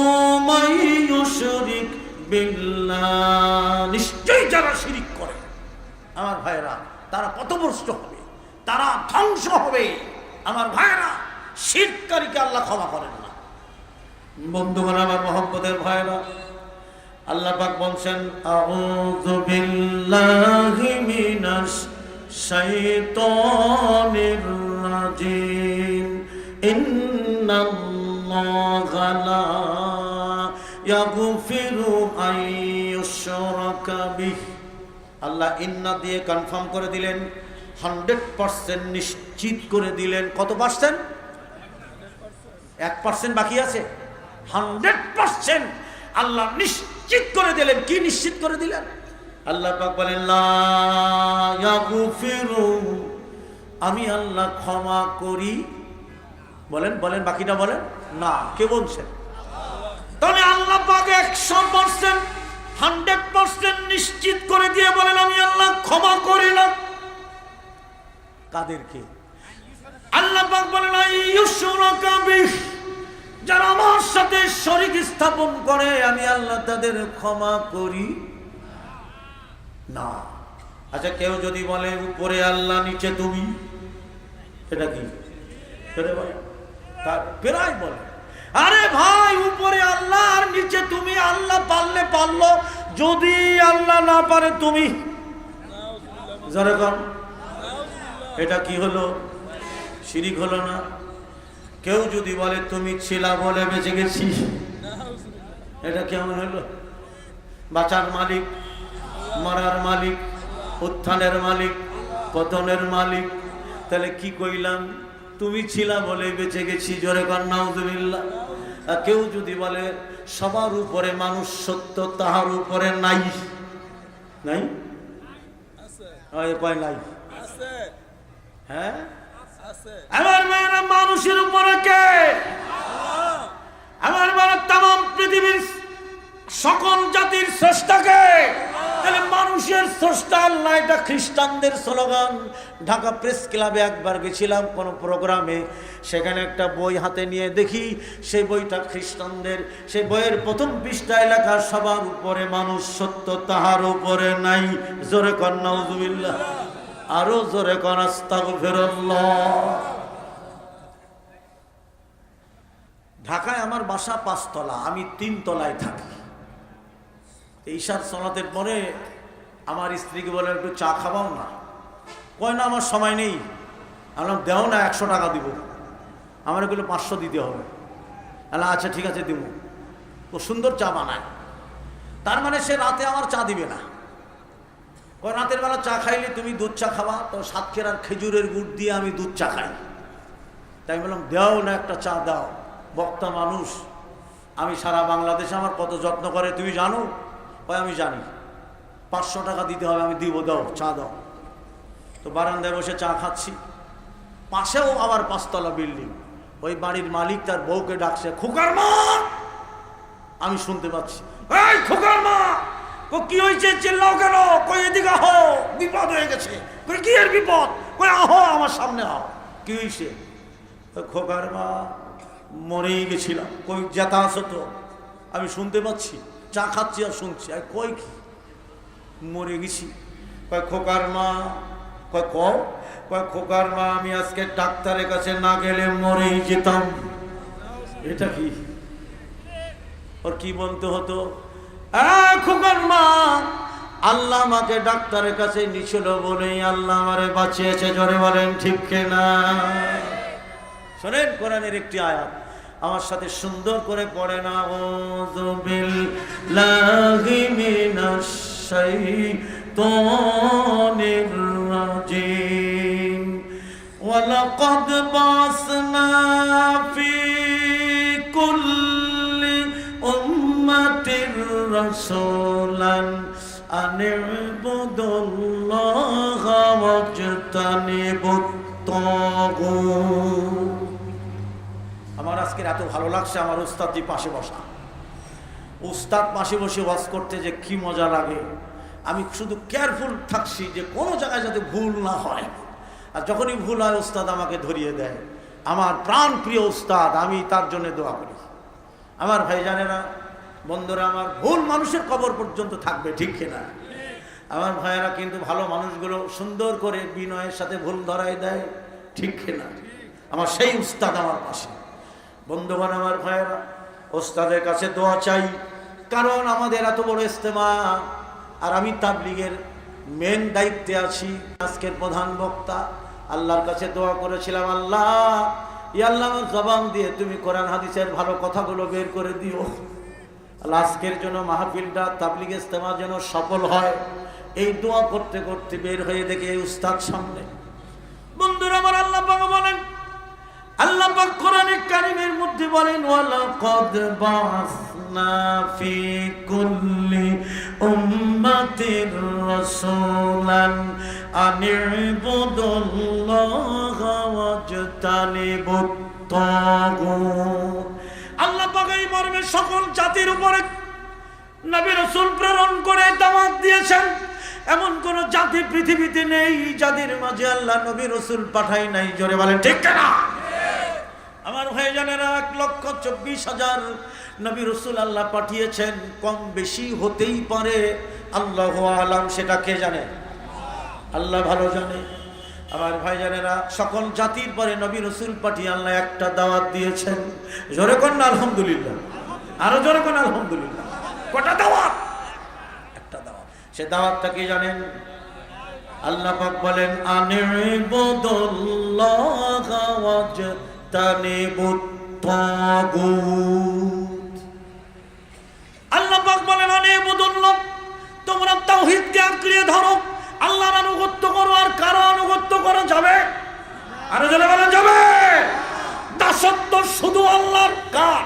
মাইয়ুশরিক বিল্লাহ, নিশ্চয়ই যারা শিরিক করে আমার ভাইরা তারা পথভ্রষ্ট হবে, তারা ধ্বংস হবে। আমার ভাইরা, শিরককারীকে আল্লাহ ক্ষমা করেন না। বন্ধুগণ, আমার মহব্বতের ভাইরা, আল্লাহ পাক বলছেন আউযু বিল্লাহি মিনাশ শাইতানির রাজিম ইন্নাল্লাহা লা ইয়াগফিরু আন ইউশরাকা বিহি। আল্লাহ ইন্না দিয়ে কনফার্ম করে দিলেন, 100% নিশ্চিত করে দিলেন। কত পার্সেন্ট? 1% বাকি আছে। 100% আল্লাহ নিশ্চিত করে দিলেন। কি নিশ্চিত করে দিলেন? আল্লাহ পাক বলেন লা ইয়াগফিরু, আমি আল্লাহ ক্ষমা করি। বলেন বলেন, বাকিটা বলেন না। কে বলছেন? তাহলে আল্লাহ পাক 100%, 100% নিশ্চিত করে দিয়ে বলেন আমি আল্লাহ ক্ষমা করি না। কাদেরকে? আল্লাহ পাক বলেন আইয়ুশরাকা বিহি, যারা আমার সাথে শরীক স্থাপন করে আমি আল্লাহ তাদের ক্ষমা করি না। আচ্ছা, কেউ যদি বলে উপরে আল্লাহ নিচে তুমি, এটা কি? তার প্রায় বলে আরে ভাই উপরে আল্লাহ আর নিচে তুমি, আল্লাহ পারলে পারলো, যদি আল্লাহ না পারে তুমি। জনগণ, এটা কি হলো? শিরিক হলো না? কেউ যদি বলে তুমি ছিলা বলে বেঁচে গেছি, এটা কেমন হলো? বাঁচার মালিক, মরার মালিক, উত্থানের মালিক, পতনের মালিক, তাহলে কি কইলাম? তুমি ছিলা বলে বেঁচে গেছি। জোরে কর নাউযুবিল্লাহ। আর কেউ যদি বলে সবার উপরে মানুষ সত্য, তাহার উপরে নাই, নাই কয় নাই, হ্যাঁ আমার মেয়েরা মানুষের উপরে কে? আমার মেয়েরা তামাম পৃথিবীর সকল জাতির স্রষ্টাকে। তাহলে মানুষের স্রষ্টা আল্লাহ, এটা খ্রিস্টানদের স্লোগান। ঢাকা প্রেস ক্লাবে একবার গেছিলাম কোন প্রোগ্রামে, সেখানে একটা বই হাতে নিয়ে দেখি সেই বইটা খ্রিস্টানদের। সেই বইয়ের প্রথম পৃষ্ঠায় লেখা সবার উপরে মানুষ সত্য, তাহার উপরে নাই। জোরে কর নাউযুবিল্লাহ, আরো জোরে কর আস্তাগফিরুল্লাহ। ঢাকায় আমার বাসা 5 তলা, আমি 3 তলায় থাকি। ঈশার সালাতের পরে আমার স্ত্রীকে বলে একটু চা খাবাও না। কয় না আমার সময় নেই। আমি দেও না, 100 টাকা দিব। আমার এগুলো 500 দিতে হবে। আচ্ছা ঠিক আছে দিব। ও সুন্দর চা বানায়, তার মানে সে রাতে আমার চা দিবে না। কয় রাতের বেলা চা খাইলে তুমি দুধ চা খাবা, তো সাতক্ষীরার খেজুরের গুড় দিয়ে আমি দুধ চা খাই। তাই বললাম দেও না, একটা চা দাও। বক্তা মানুষ, আমি সারা বাংলাদেশে আমার কত যত্ন করে তুমি জানো? ওই আমি জানি। 500 টাকা দিতে হবে, আমি দিব, দাও চা দাও। তো বারান্দায় বসে চা খাচ্ছি, পাশেও আবার 5 তলা বিল্ডিং। ওই বাড়ির মালিক তার বউকে ডাকছে, খোকার মা। আমি শুনতে পাচ্ছি, এই খোকার মা। কি হয়েছে, চিল্লাও কেন? কই এদিকে আহো, বিপদ হয়ে গেছে। কই কি এর বিপদ? কই আহো, আমার সামনে আহো। কি হয়েছে? খোকার মা মরেই গেছিলাম। কই যেতা আছো তো? আমি শুনতে পাচ্ছি, চা খাচ্ছি আর শুনছি। আর কই কি মরে গেছি? কয় খোকার মা। কয় খোকার মা, আমি আজকে ডাক্তারের কাছে না গেলে মরেই যেতাম। এটা কি? ওর কি বলতে হতো? খোকার মা, আল্লাহ আমাকে ডাক্তারের কাছে নিছিল বলেই আল্লাহ আমারে বাঁচিয়েছে। জোরে বলেন ঠিক কিনা? শোনেন কোরআনের একটি আয়াত, আমার সাথে সুন্দর করে পড়ে না। আউযু বিল্লাহি মিনাশ শাইতানির রাজিম। ওয়া লাকাদ বাসনা ফি কুল্লি উম্মাতির রাসূলান আন ইবুদুল্লাহা ওয়াজতানিবুত তাগুত। আমার আজকে এত ভালো লাগছে, আমার উস্তাদজি পাশে বসা। উস্তাদ পাশে বসে ওয়াজ করতে যে কি মজা লাগে। আমি শুধু কেয়ারফুল থাকছি যে কোনো জায়গায় যাতে ভুল না হয়। আর যখনই ভুল হয় উস্তাদ আমাকে ধরিয়ে দেয়। আমার প্রাণ প্রিয় উস্তাদ, আমি তার জন্য দোয়া করি। আমার ভাইজানেরা, বন্ধুরা আমার, ভুল মানুষের কবর পর্যন্ত থাকবে, ঠিক কিনা? আমার ভাইয়েরা কিন্তু ভালো মানুষগুলো সুন্দর করে বিনয়ের সাথে ভুল ধরাই দেয়, ঠিক কিনা? আমার সেই উস্তাদ আমার পাশে। বন্ধুগণ আমার ভাইয়েরা, ওস্তাদের কাছে দোয়া চাই, কারণ আমাদের এত বড় ইজতেমা আর আমি তাবলীগের মেন দায়িত্বে আছি, আজকের প্রধান বক্তা। আল্লাহর কাছে দোয়া করেছিলাম, আল্লাহ ইয়া আল্লাহ আমার জবান দিয়ে তুমি কোরআন হাদিসের ভালো কথাগুলো বের করে দিও। আল্লাহ আজকের জন্য মাহফিলটা তাবলীগ ইজতেমা যেন সফল হয়, এই দোয়া করতে করতে বের হয়ে দেখে এই উস্তাদ সামনে। বন্ধুরা আমার, আল্লাহ পাক বলেন, আল্লাহ পাক কোরআনে কারীমের মধ্যে বলেন, ওয়ালাকাদ বাসনা ফি কুল্লি উম্মাতির রাসূলান আনি'বুদুল্লাহা ওয়াজতানিবুত তাগুত। আল্লাহ পাক এই মর্মে সকল জাতির উপরে নবী রাসূল প্রেরণ করে দাওয়াত দিয়েছেন। এমন কোন জাতি পৃথিবীতে নেই যাদের মাঝে আল্লাহ নবী রাসূল পাঠাই নাই। জোরে বলেন ঠিক কিনা? আমার ভাইজানেরা, 1,24,000 নবী রাসূল আল্লাহ পাঠিয়েছেন। কম বেশি হতেই পারে, আল্লাহু আলাম, সেটা কে জানে? আল্লাহ ভালো জানে। আমার ভাইজানেরা, সকল জাতির পরে নবী রাসূল পাঠিয়ে আল্লাহ একটা দাওয়াত দিয়েছেন। জোরে কোন আলহামদুলিল্লাহ, আরো জোরে কোন আলহামদুলিল্লাহ। কটা দাওয়াত? একটা দাওয়াত। সে দাওয়াতটা কি জানেন? আল্লাহ পাক বলেন, আনি'বুদুল্লাহা ওয়াজতানিবুত তাগুত। আল্লাহ পাক বলেন, আনি'বুদুল্লাহ, তোমরা তাওহীদকে আঁকড়িয়ে ধরো, আল্লাহর আনুগত্য করো। আর কারো আনুগত্য করা যাবে? আরো জোরে বলেন যাবে? দাসত্ব শুধু আল্লাহর। কার?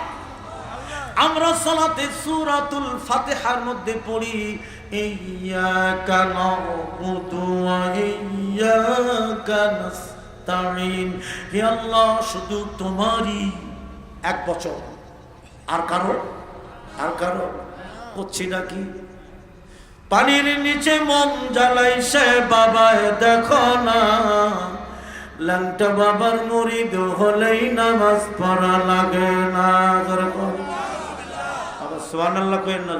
আমরা সালাতে সূরাতুল ফাতিহার মধ্যে পড়ি, ইয়্যাকা না'বুদু ওয়া ইয়্যাকা নাস্তাঈন। হে আল্লাহ, শুধু তোমারই, এক বছর। আর কারো? আর কারো করছি নাকি? পানির নিচে মন জ্বালাইছে বাবায় দেখো না, ল্যাংটা বাবার মুরিদ হলেই নামাজ পড়া লাগে না। আবার সুবহানাল্লাহ কইেন না,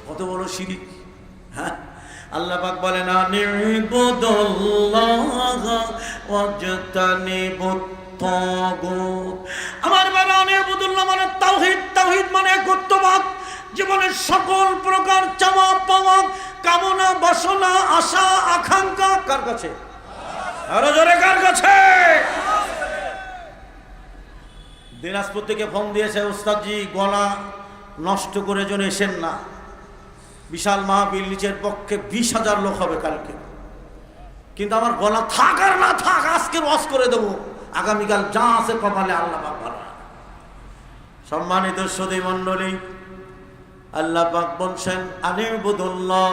কত বড় শিরিক। হ্যাঁ, আল্লাহ পাক বলেন, আনি'বুদুল্লাহা ওয়াজতানিবুত তাগুত। আমার বাবা, আনি'বুদুল্লাহ মানে তাওহীদ, তাওহীদ মানে একত্ববাদ। জীবনের সকল প্রকার চাওয়া পাওয়া, কামনা বাসনা, আশা আকাঙ্ক্ষা কার কাছে? আরো জোরে কার কাছে? দিনাজপুর থেকে ফোন দিয়েছে, উস্তাদজি গলা নষ্ট করে যেন এসেন না, বিশাল মাহফিল, নিচের পক্ষে 20,000 লোক হবে কালকে। কিন্তু আমার গলা থাক আর না থাক, আজকে ওয়াজ করে দেবো, আগামীকাল যা আছে কপালে আল্লাহ পাক ভালো। সম্মানিত সুধী মণ্ডলী, আল্লাহ পাক বলছেন, আনি'বুদুল্লাহ।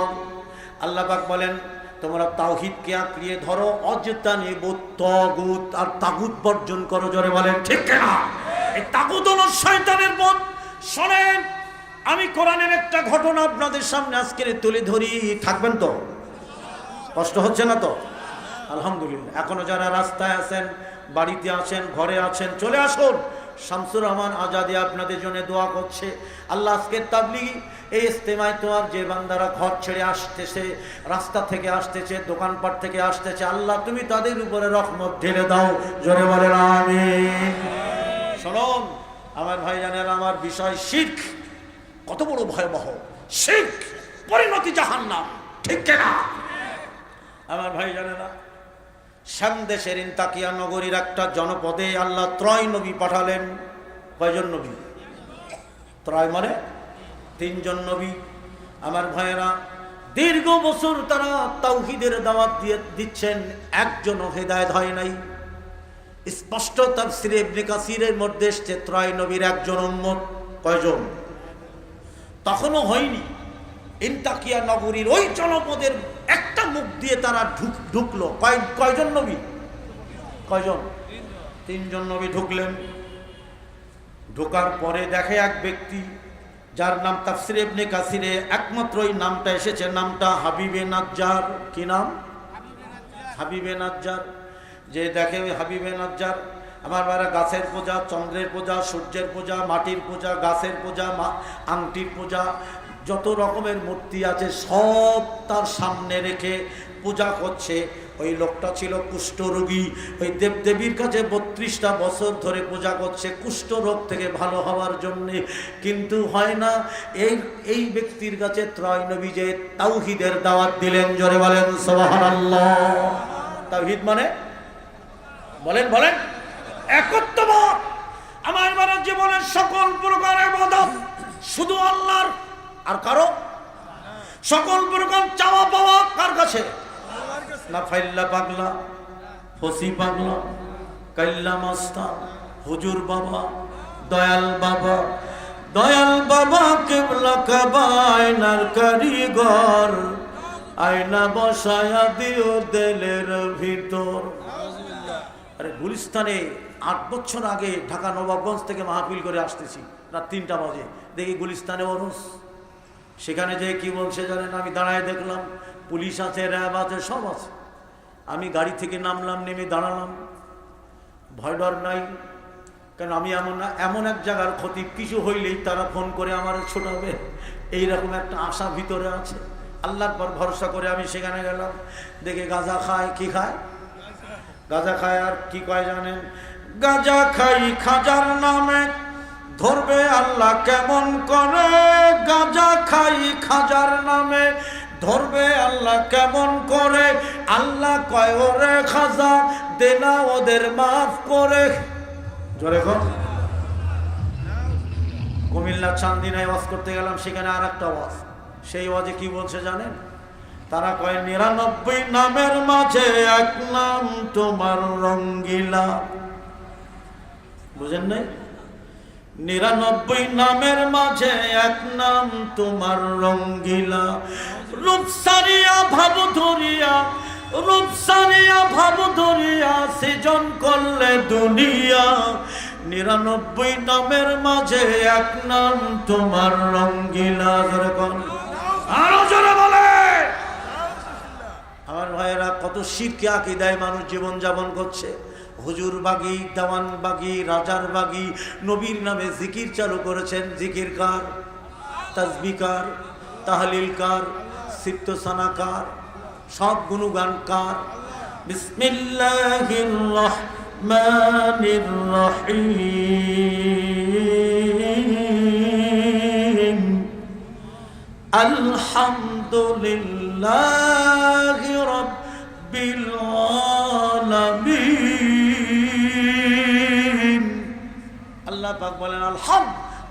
আল্লাহ পাক বলেন, তোমরা তাওহীদকে আঁকড়িয়ে ধরো, ওয়াজতানিবুত তাগুত, আর তাগুত বর্জন করো। জোরে বলেন ঠিক কিনা? এই তাগুত হলো শয়তানের পথ। শোনেন, আমি কোরআনের একটা ঘটনা আপনাদের সামনে আজকে তুলে ধরি। থাকবেন তো? কষ্ট হচ্ছে না তো? আলহামদুলিল্লাহ। এখনো যারা রাস্তায় আছেন, বাড়িতে আছেন, ঘরে আছেন, চলে আসুন। শামসুর রহমান আজাদি আপনাদের জন্য দোয়া করছে। আল্লাহ আজকের তাবলীগ এই ইজতেমায় তো আর যে বান্দারা ঘর ছেড়ে আসতেছে, রাস্তা থেকে আসতেছে, দোকানপাট থেকে আসতেছে, আল্লাহ তুমি তাদের উপরে রহমত ঢেলে দাও। জোরে বলেন আমিন। শুনুন আমার ভাইজানেরা, আমার বিষয় শিরক। কত বড় ভয়াবহ শিরক, পরিণতি জাহান্নাম, ঠিক কিনা? আমার ভাইজানেরা, শাম দেশের ইনতাকিয়া নগরীর একটা জনপদে আল্লাহ 3 নবী পাঠালেন। কয়জন নবী? 3 মানে 3 জন নবী। আমার ভাইয়েরা, দীর্ঘ বছর তারা তাওহীদের দাওয়াত দিচ্ছেন, একজনও হেদায়েত হয় নাই। স্পষ্ট তাফসীরে ইবনে কাসিরের মধ্যে এসেছে 3 নবীর একজন উম্মত। কয়জন? তখনও হয়নি। ইনতাকিয়া নগরীর ওই জনপদের একটা মুখ দিয়ে তারা ঢুকলো। কয়জন নবী? কয়জন? 3 জন নবী ঢুকলেন। ঢোকার পরে দেখে এক ব্যক্তি যার নাম তাফসিরে ইবনে কাসিরে একমাত্র এই নামটা এসেছে, নামটা হাবিবে নাজ্জার। কি নাম? হাবিবে নাজ্জার। যে দেখে ওই হাবিবে নাজ্জার, আমার বারা গাছের পূজা, চন্দ্রের পূজা, সূর্যের পূজা, মাটির পূজা, গাছের পূজা, আংটির পূজা, যত রকমের মূর্তি আছে সব তার সামনে রেখে পূজা করছে। ওই লোকটা ছিল কুষ্ঠরোগী। ওই দেবদেবীর কাছে 32টা বছর ধরে পূজা করছে কুষ্ঠ রোগ থেকে ভালো হওয়ার জন্যে, কিন্তু হয় না। এই ব্যক্তির কাছে ত্রয় নবী যে তাওহীদের দাওয়াত দিলেন, জোরে বলেন সুবহানাল্লাহ। তাওহীদ মানে বলেন বলেন একত্ববাদ। আমার বাবার জীবনের সকল প্রকার ইবাদত শুধু আল্লাহর, আর কারো সকল প্রকার চাওয়া পাওয়া কার কাছে? না ফাইল্লা পাগলা, ফসি পাগলা, কাল্লা মাস্তা, হুজুর বাবা, দয়াল বাবা, দয়াল বাবা কেবলা কাবা আয়নার কারিগর, আয়না বসায়া দিও দিলের ভিতর। আরে গুলিস্তানে 8 বছর আগে ঢাকা নবাবগঞ্জ থেকে মাহফিল করে আসতেছি, রাত 3টা বাজে, দেখি গুলিস্তানে ওরস। সেখানে যে কি বলছে জানেন? আমি দাঁড়ায় দেখলাম পুলিশ আছে, র্যাব আছে, সব আছে। আমি গাড়ি থেকে নামলাম, নেমে দাঁড়ালাম, ভয় ডর নাই। কারণ আমি এমন এক জায়গার ক্ষতি, কিছু হইলেই তারা ফোন করে আমার ছোটাবে, এইরকম একটা আশা ভিতরে আছে। আল্লাহর পর ভরসা করে আমি সেখানে গেলাম, দেখে গাঁজা খায়। কি খায়? গাঁজা খায়। আর কি কয় জানেন? গাঁজা খাই খাজার নামে, ধরবে আল্লাহ কেমন করে। গাঁজা খাই খাজার নামে, ধরবে আল্লাহ কেমন করে। আল্লাহ কয় ওরে খাজা দেনা ওদের মাফ করে। জোরে কর। কুমিল্লা চান্দিনায় ওয়াজ করতে গেলাম, সেখানে আর একটা ওয়াজ। সেই ওয়াজে কি বলছে জানেন? তারা কয় 99 নামের মাঝে এক নাম তোমার রঙ্গিলা। বুঝেন নাই? 99 নামের মাঝে এক নাম তোমার রঙ্গিলা। রূপসারিয়া ভাব ধরিয়া, রূপসারিয়া ভাব ধরিয়া সৃজন করলে দুনিয়া। 99 নামের মাঝে এক নাম তোমার রঙ্গিলা। আরো জোরে বলে। আমার ভাইয়েরা, কত শিরকি আকীদায় মানুষ জীবন যাপন করছে। হুজুর বাগি, দেওয়ান বাগি, রাজার বাগি, নবীর নামে জিকির চালু করেছেন। জিকির কার? তাসবিহ কার? তাহলিল কার? সিত্ত সানা কার? সব গুণগান কার? বিসমিল্লাহির রহমানির রহিম, আলহামদুলিল্লাহি রাব্বিল আলামিন। আল্লাহ পাক বলেন আলহামদ,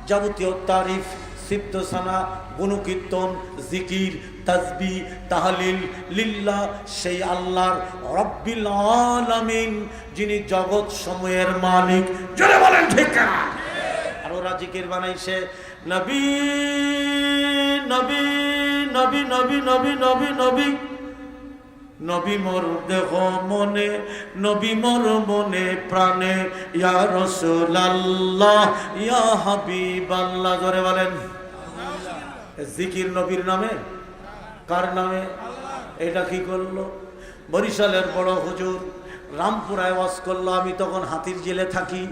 যাবতীয় তারিফ, সিফত সানা, গুণকীর্তন, জিকির, তাসবিহ, তাহলিল লিল্লাহ, সেই আল্লাহর, রব্বিল আলামিন, যিনি জগৎ সমূহের মালিক। জোরে বলেন ঠিক না? আর ওরা জিকির বানাইছে নবী নবী নবী নবী নবী নবী নবী নবী মোর দেহ মনে, নবী মোর মনে প্রাণে, ইয়া রাসূলুল্লাহ ইয়া হাবিবাল্লাহ। জোরে বলেন। জিকির নবীর নামে, কার নামে? এটা কি করলো? বরিশালের বড় হুজুর রামপুরায় ওয়াজ করলো। আমি তখন হাতির ঝিলে থাকি।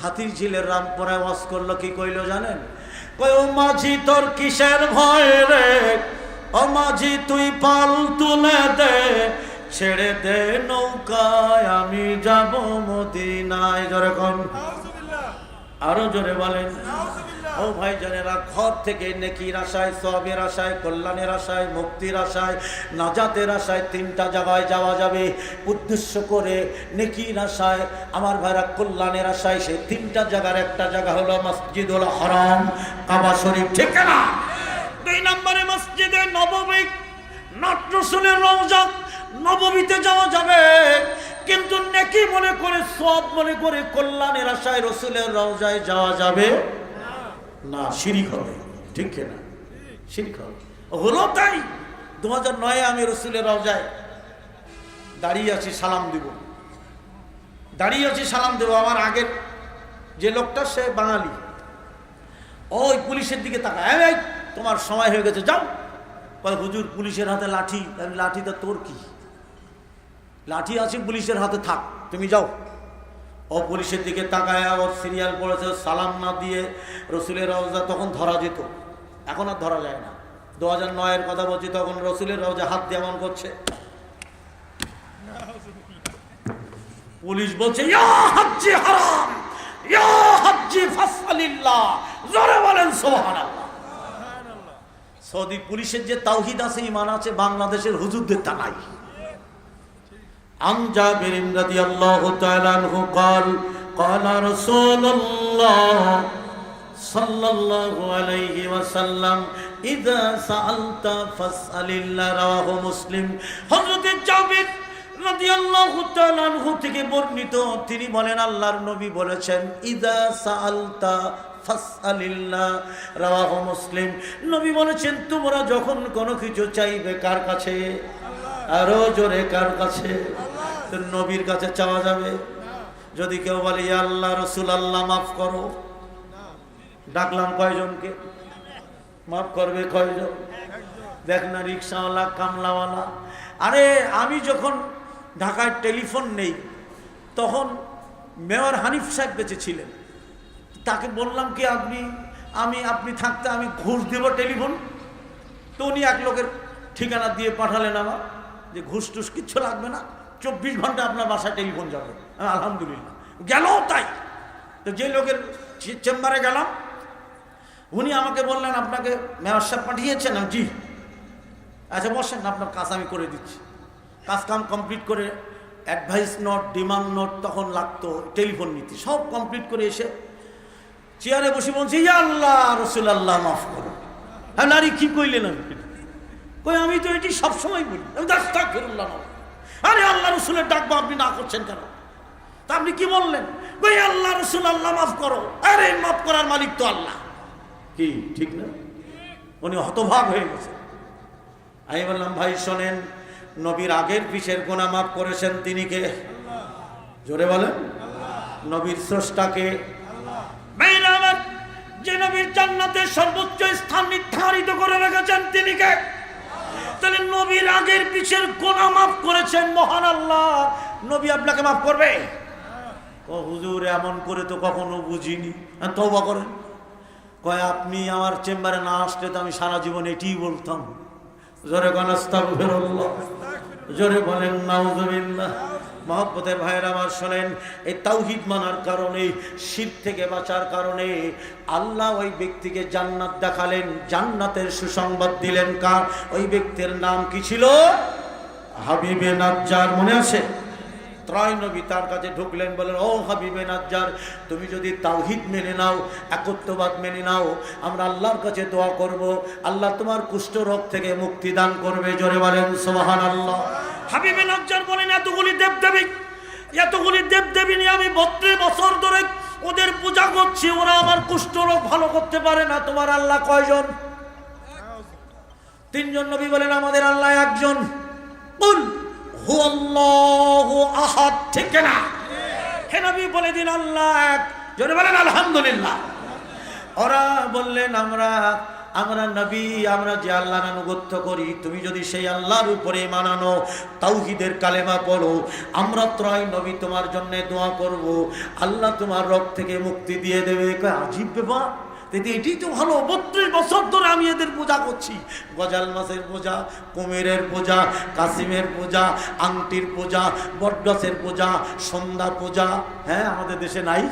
হাতির ঝিলের রামপুরায় ওয়াজ করলো। কি কইলো জানেন? কই ও মাঝি তোর কিসের ভয় রে, ও মাঝি তুই পাল তুলে দে, ছেড়ে দে নৌকায় আমি যাব মদিনায়। জোরে কোন? আরো জোরে বলেন। ও ভাই জানেরা, ঘর থেকে নেকির আশায়, সওয়াবের আশায়, কল্যাণের আশায়, মুক্তির আশায়, নাজাতের আশায় 3টা জায়গায় যাওয়া যাবে। উদ্দেশ্য করে নেকির আশায়, আমার ভাইরা কল্যাণের আশায়, সেই 3টা জায়গার একটা জায়গা হলো মসজিদুল হারাম, কাবা শরীফ। ঠিক না? 2 নম্বরে মসজিদে নববী, নাট রাসূলের রওজা নববীতে যাওয়া যাবে, কিন্তু নেকি মনে করে, সওয়াব মনে করে, কল্যাণের আশায় রাসূলের রওজায় যাওয়া যাবে না, শিরিক হবে। ঠিক না? শিরিক হবে। হলো তাই 2009-এ আমি রাসূলের রওজায় দাঁড়িয়ে আছি, সালাম দিব, দাঁড়িয়ে আছি সালাম দেব। আমার আগের যে লোকটা সে বাঙালি, ওই পুলিশের দিকে তাকায়, এই তোমার সময় হয়ে গেছে, যাও। কয় হুজুর পুলিশের হাতে লাঠি। লাঠিটা তোর কি? লাঠি আছে পুলিশের হাতে, থাক, তুমি যাও। ও পুলিশের দিকে তাকায়, ওর সিরিয়াল পড়েছে, সালাম না দিয়ে রসুলের রওজা তখন ধরা যেত, এখন আর ধরা যায় না। 2009-এর কথা বলছি, তখন রসুলের রওজা হাত দিয়ে এমন করছে, পুলিশ বলছে ইয়া হাজ্জি হারাম, ইয়া হাজ্জি ফাসআলিল্লাহ, জোরে বলেন সুবহানাল্লাহ। সৌদি পুলিশের যে তাওহীদ আছে, ঈমান আছে, বাংলাদেশের হুজুরদের তা নাই। عن جابر رضي الله تعالى عنه قال قال رسول الله صلى الله عليه وسلم إذا سألت فاسأل الله رواه مسلم। হযরত জাবির রাদিয়াল্লাহু তাআলা আনহু থেকে বর্ণিত, তিনি বলেন আল্লাহর নবী বলেছেন ইযা সাআলতা ফাসআলিল্লাহ, রাওয়াহু মুসলিম। নবী বলেছেন তোমরা যখন কোনো কিছু চাইবে কার কাছে? আরো জোরে, কার কাছে? নবীর কাছে চাওয়া যাবে? যদি কেউ বলে ইয়া আল্লাহ, রাসূল আল্লাহ মাফ করো, ডাকলাম কয়জনকে? মাফ করবে কয়জন? দেখ না, রিকশাওয়ালা, কামলাওয়ালা। আরে আমি যখন ঢাকায় টেলিফোন নেই, তখন মেয়র হানিফ সাহেব বেঁচে ছিলেন। তাকে বললাম কি আপনি থাকতে আমি ঘুষ দেব টেলিফোন। তো উনি এক লোকের ঠিকানা দিয়ে পাঠালেন আমার, যে ঘুষ টুস কিচ্ছু লাগবে না, 24 ঘন্টা আপনার বাসায় টেলিফোন যাবে। আলহামদুলিল্লাহ গেল তাই। তো যে লোকের চেম্বারে গেলাম, উনি আমাকে বললেন আপনাকে মেয়র সাহেব পাঠিয়েছেন। জি। আচ্ছা বসেন, আপনার কাজ আমি করে দিচ্ছি। কাজ কাম কমপ্লিট করে অ্যাডভাইস নোট, ডিমান্ড নোট তখন লাগতো, টেলিফোন নীতি সব কমপ্লিট করে এসে চেয়ারে বসে বলছি ইয়া আল্লাহ, রাসূল আল্লাহ মাফ করো। হ্যাঁ নারী কি কইলেন? আমি তো এটি সবসময় বলি, আমি আস্তাগফিরুল্লাহ। আরে আল্লাহ রসুলের ডাকবো, আপনি না করছেন কেন? তা আপনি কি বললেন? আল্লাহ রসুল আল্লাহ মাফ করো। আরে মাফ করার মালিক তো আল্লাহ। কি ঠিক না? উনি হতভাগ হয়ে গেছে। আমি বললাম ভাই শোনেন, নবীর আগের পিছের গুনাহ মাফ করেছেন তিনি কে? জোরে বলেন। নবীর স্রষ্টাকে। যে নবীর জান্নাতের সর্বোচ্চ স্থান নির্ধারিত করে রেখেছেন তিনি কে? তাহলে নবীর আগের পিছের গুনাহ মাফ করেছেন মহান আল্লাহ, নবী আপনাকে মাফ করবে? ও হুজুর এমন করে তো কখনো বুঝিনি। তওবা করেন। কয় আপনি আমার চেম্বারে না আসলে তো আমি সারা জীবন এটিই বলতাম। জোরে বলেন আস্তাগফিরুল্লাহ, জোরে বলেন নাউযুবিল্লাহ। মহব্বতের ভাইয়েরা আমার শোনেন, এই তাওহীদ মানার কারণে, শিরক থেকে বাঁচার কারণে আল্লাহ ওই ব্যক্তিকে জান্নাত দেখালেন, জান্নাতের সুসংবাদ দিলেন। কার? ওই ব্যক্তির নাম কি ছিল? হাবিবে নাজ্জার। মনে আছে? ত্রয় নবী তার কাছে ঢুকলেন, বলেন ও হাবিবে নাজ্জার, তুমি যদি তাওহীদ মেনে নাও, একত্ববাদ মেনে নাও, আমরা আল্লাহর কাছে দোয়া করব, আল্লাহ তোমার কুষ্ঠ রোগ থেকে মুক্তি দান করবে। জোরে বলেন সুবহানাল্লাহ। হাবিবে নাজ্জার বলেন এতগুলি দেবদেবী নিয়ে আমি 32 বছর ধরে ওদের পূজা করছি, ওরা আমার কুষ্ঠ রোগ ভালো করতে পারে না। তোমার আল্লাহ কয়জন? 3 জন। নবী বলেন আমাদের আল্লাহ একজন। কুল হুয়াল্লাহু আহাদ। ঠিক না? হে নবী বলে দিন আল্লাহ এক। জোরে বলেন আলহামদুলিল্লাহ। ওরা বললেন আমরা নবী, আমরা যে আল্লাহর আনুগত্য করি, তুমি যদি সেই আল্লাহর উপরে মানানো তাওহীদের কালেমা পড়ো, আমরা ত্রয় নবী তোমার জন্য দোয়া করব, আল্লাহ তোমার রোগ থেকে মুক্তি দিয়ে দেবে। আজীব ব্যাপার, এটি তো ভালো। 32 বছর ধরে আমি এদের পূজা করছি। গজাল মাছের পূজা, কুমিরের পূজা, কাসিমের পূজা, আংটির পূজা, বটগাছের পূজা, সন্ধ্যা পূজা। হ্যাঁ আমাদের দেশে নাই?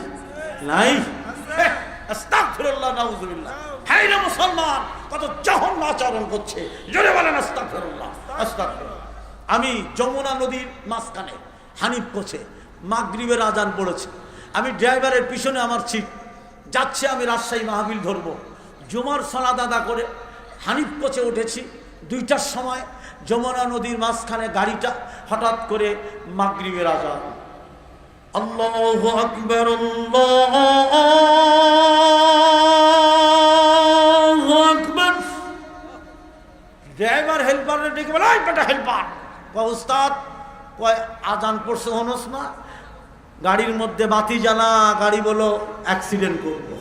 আস্তাগফিরুল্লাহ, নাউযুবিল্লাহ। হায় রে মুসলমান, কত জঘন্য আচরণ করছে। জোরে বলেন আস্তাগফিরুল্লাহ, আস্তাগফিরুল্লাহ। আমি যমুনা নদীর মাঝখানে, হানিফ কোচে মাগরিবের আজান পড়েছে, আমি ড্রাইভারের পিছনে আমার সিট, যাচ্ছে আমি রাজশাহী মাহফিল ধরবো, জুমার সালাত আদা করে হানিফ কোচে উঠেছি। 2টার সময় যমুনা নদীর মাঝখানে গাড়িটা, হঠাৎ করে মাগরিবের আজান। আল্লাহু আকবার, আল্লাহু আকবার। ড্রাইভার হেল্পারে ডেকে বলে এই বেটা হেল্পার, কয় উস্তাদ, কয় আজান পড়ছে হনস না? গাড়ির মধ্যে বাতি জ্বালা, গাড়ি বলো অ্যাক্সিডেন্ট করবো।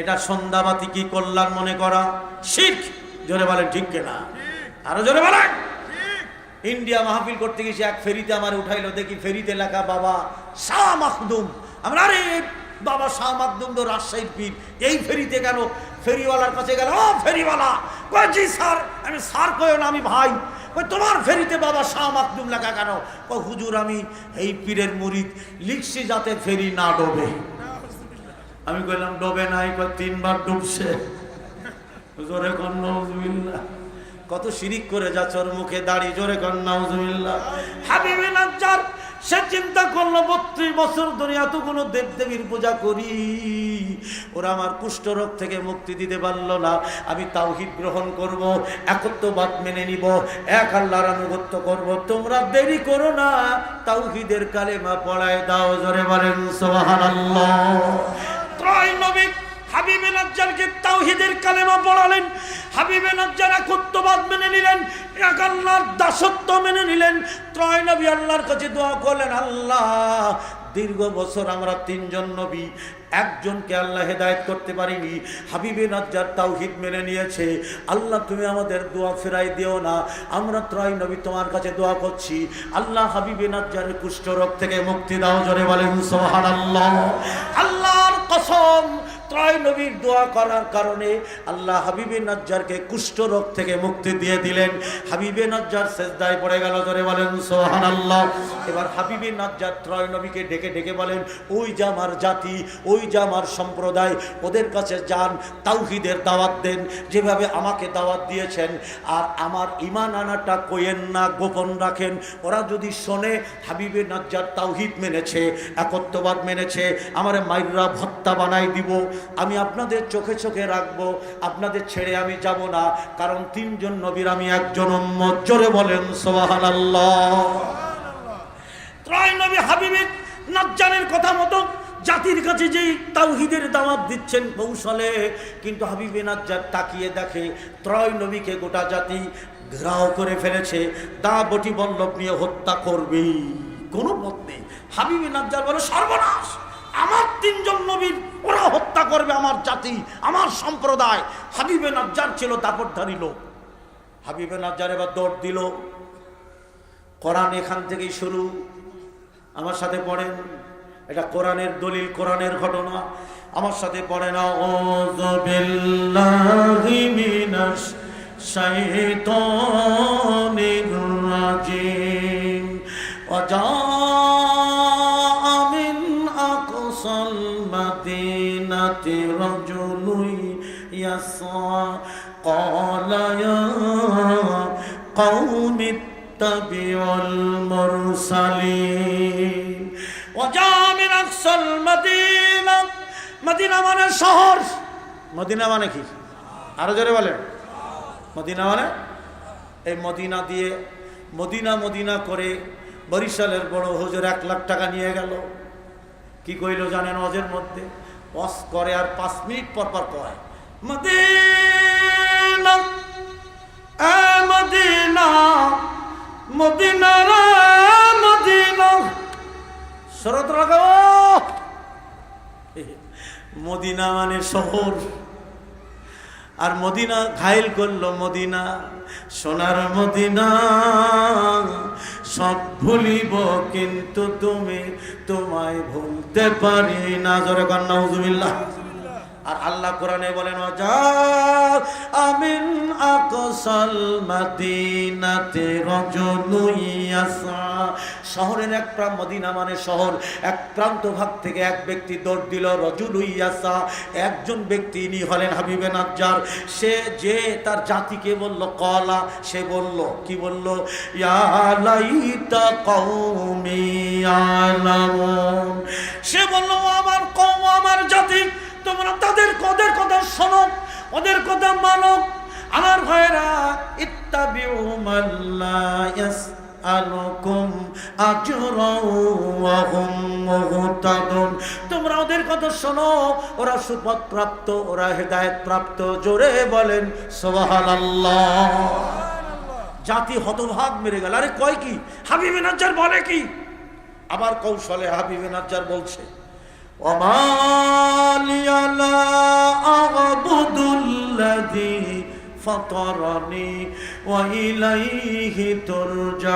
এটা সন্ধ্যাবাতি কি কল্যাণ মনে করা শিরক। জোরে বলেন ঠিক কিনা? আরো জোরে বলেন। ইন্ডিয়া মাহফিল করতে গেছি, এক ফেরিতে আমার উঠাইলো, দেখি ফেরিতে লেখা বাবা শাহ মাখদুম। আমরা আরে বাবা শাহ মাখদুম তো রাজশাহীর পীর, এই ফেরিতে কেন? ফেরিওয়ালার কাছে গেল, ও ফেরিওয়ালা, কই জি স্যার। আমি স্যার কইও না, আমি ভাই। কই তোমার ফেরিতে বাবা শাহ মাখদুম লেখা কেন? কই হুজুর আমি এই পীরের মুরিদ, লিখছি যাতে ফেরি না ডোবে। আমি কইলাম ডোবে নাই? কই 3 বার ডুবছে। জোরে কর নাউজুবিল্লাহ। কত শিরিক করে যাচ্ছে, ওর মুখে দাড়ি। জোরে কর নাউজুবিল্লাহ। হাবিবে নাজ্জার সে চিন্তা করলো 32 বছর ধরে এতগুলো দেবদেবীর পূজা করি, ওরা আমার কুষ্ঠ রোগ থেকে মুক্তি দিতে পারলো না। আমি তাওহীদ গ্রহণ করব, একত্ববাদ মেনে নিব, এক আল্লাহর আনুগত্য করব। তোমরা দেরি করো না, তাওহীদের কালেমা পড়ায় দাও। জোরে বলেন সুবহানাল্লাহ। ত্রয় নবী হাবিবে নাজ্জারকে তাওহীদের কালেমা পড়ালেন। হাবিবে নাজ্জার একত্ববাদ মেনে নিলেন, এক আল্লাহর দাসত্ব মেনে নিলেন। ত্রয় নবী আল্লাহর কাছে দোয়া করলেন, আল্লাহ দীর্ঘ বছর আমরা 3 জন নবী, একজনকে আল্লাহ হেদায়েত করতে পারিনি। হাবিবে নাজ্জার তাওহীদ মেনে নিয়েছে, আল্লাহ তুমি আমাদের দোয়া ফেরাই দিও না। আমরা ত্রয় নবী তোমার কাছে দোয়া করছি, আল্লাহ হাবিবে নাজ্জারের কুষ্ঠ রোগ থেকে মুক্তি দাও। জোরে বলেন সুবহানাল্লাহ। আল্লাহর কসম, ত্রয় নবীর দোয়া করার কারণে আল্লাহ হাবিবে নাজ্জারকে কুষ্ঠ রোগ থেকে মুক্তি দিয়ে দিলেন। হাবিবে নাজ্জার সিজদায় পড়ে গেল। জোরে বলেন সুবহানাল্লাহ। এবার হাবিবে নাজ্জার ত্রয় নবীকে ডেকে ডেকে বলেন, ওই যে আমার জাতি, ওই যে আমার সম্প্রদায়, ওদের কাছে যান, তাওহীদের দাওয়াত দেন, যেভাবে আমাকে দাওয়াত দিয়েছেন। আর আমার ঈমান আনাটা কইেন না, গোপন রাখেন। ওরা যদি শোনে হাবিবে নাজ্জার তাওহীদ মেনেছে, একত্ববাদ মেনেছে, আমারে মাইররা ভত্তা বানাই দিব। আমি আপনাদের চোখে চোখে রাখবো, আপনাদের ছেড়ে আমি যাব না, কারণ 3 জন নবীর আমি একজন উম্মত। জোরে বলেন সুবহানাল্লাহ। ত্রয় নবী হাবিবে নাজ্জারের কথা মতো জাতির কাছে যেই তাওহীদের দাওয়াত দিচ্ছেন কৌশলে, কিন্তু হাবিবে নাজ্জার তাকিয়ে দেখে ত্রয় নবীকে গোটা জাতি ঘেরাও করে ফেলেছে, দা বটি বল্লভ নিয়ে হত্যা করবে, কোনো পথ নেই। হাবিবে নাজ্জার বলে, সর্বনাশ, আমার 3 জন নবীর ওরা হত্যা করবে, আমার জাতি, আমার সম্প্রদায়। হাবিবে নাজ্জার ছিল দাপটধারী লোক। হাবিবে নাজ্জার এবার দৌড় দিল। কোরআন এখান থেকেই শুরু। আমার সাথে পড়েন, এটা কোরআনের দলিল, কোরআনের ঘটনা। আমার সাথে পড়েন, আউযু বিল্লাহি মিনাশ শাইতানির রাজিম। ওয়াজা মিন আকসাল মাদিনাতি রাজুলুন ইয়াসা ক্বালা ইয়া কওমি ইত্তাবিউল মুরসালিন। ওয়াজা মিন আকসাল মাদিনা, মদিনা মানে শহর। মদিনা মানে কি? আরো জোরে বলেন। মদিনা মানে এই মদিনা দিয়ে মদিনা মদিনা করে বরিশালের বড় হুজুর 1 লাখ টাকা নিয়ে গেল। কি কইল জানেন? ওয়াজের মধ্যে ওয়াজ করে আর 5 মিনিট পর পর কয়, মদিনা এ মদিনা, মদিনা রে মদিনা। শরৎ লাগাও। মদিনা মানে শহর, আর মদিনা ঘায়েল করলো। মদিনা সোনার মদিনা, সব ভুলিব কিন্তু তুমি তোমায় ভুলতে পারি না। জোরে কর নাউজুবিল্লাহ। আর আল্লাহ কোরআনে বলেন, আমিন আকসাল মাদিনাতে রাজুলুন ইয়াসা। শহরের এক প্রান্ত, মদিনা মানে শহর, এক প্রান্ত ভাগ থেকে এক ব্যক্তি দৌড় দিল। রাজুলুন ইয়াসা, একজন ব্যক্তি, ইনি হলেন হাবিবে নাজ্জার। সে যে তার জাতিকে বলল, কলা, সে বলল, কি বলল? ইয়া লাইতা কওমি ইয়ালামুন। সে বলল, আমার কওম, আমার জাতি, তোমরা তাদের কথা শোনো, ওদের কথা মানো। আমার ভাইরা, ইত্তাবিউ মান লা ইয়াসআলুকুম আজরাও ওয়া হুম মুহতাদুন। তোমরা ওদের কথা শোনো, ওরা সুপথ প্রাপ্ত, ওরা হেদায়েত প্রাপ্ত। জোরে বলেন সুবহানাল্লাহ। জাতি হতভাগ মেরে গেল। আরে কয় কি? হাবিবে নাজ্জার বলে কি? আবার কৌশলে হাবিবে নাজ্জার বলছে, ওমা লিয়া লা আ'বুদুল্লাযী ফাতারানি ওয়া ইলাইহি তুরজাউন।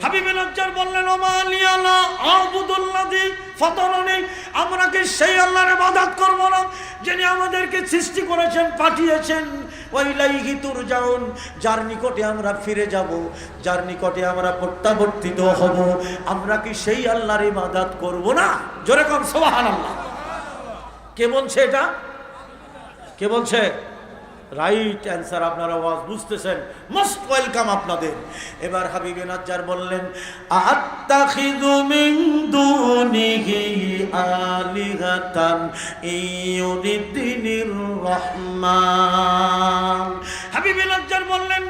হাবিবে নাজ্জার বললেন ওমা লিয়া লা আ'বুদুল্লাযী ফাতারানি, আমরা কি সেই আল্লাহর ইবাদত করব না যিনি আমাদেরকে সৃষ্টি করেছেন, পাঠিয়েছেন? ওয়া ইলাইহি তুরজাউন, যার নিকটে আমরা ফিরে যাব, যার নিকটে আমরা প্রত্যাবর্তিত হব, আমরা কি সেই আল্লাহর ইবাদত করব না? জোরে কোন সুবহানাল্লাহ। কে বলছে এটা? কে বলছে? Right answer. আপনারা ওয়াজ বুঝতেছেন, মোস্ট ওয়েলকাম আপনাদের। এবার হাবিবে নাজ্জার বললেন আত্তাখিযু মিন দুনিহি আলিহাতান ইউরিদিনির রহমান। হাবিবে নাজ্জার বললেন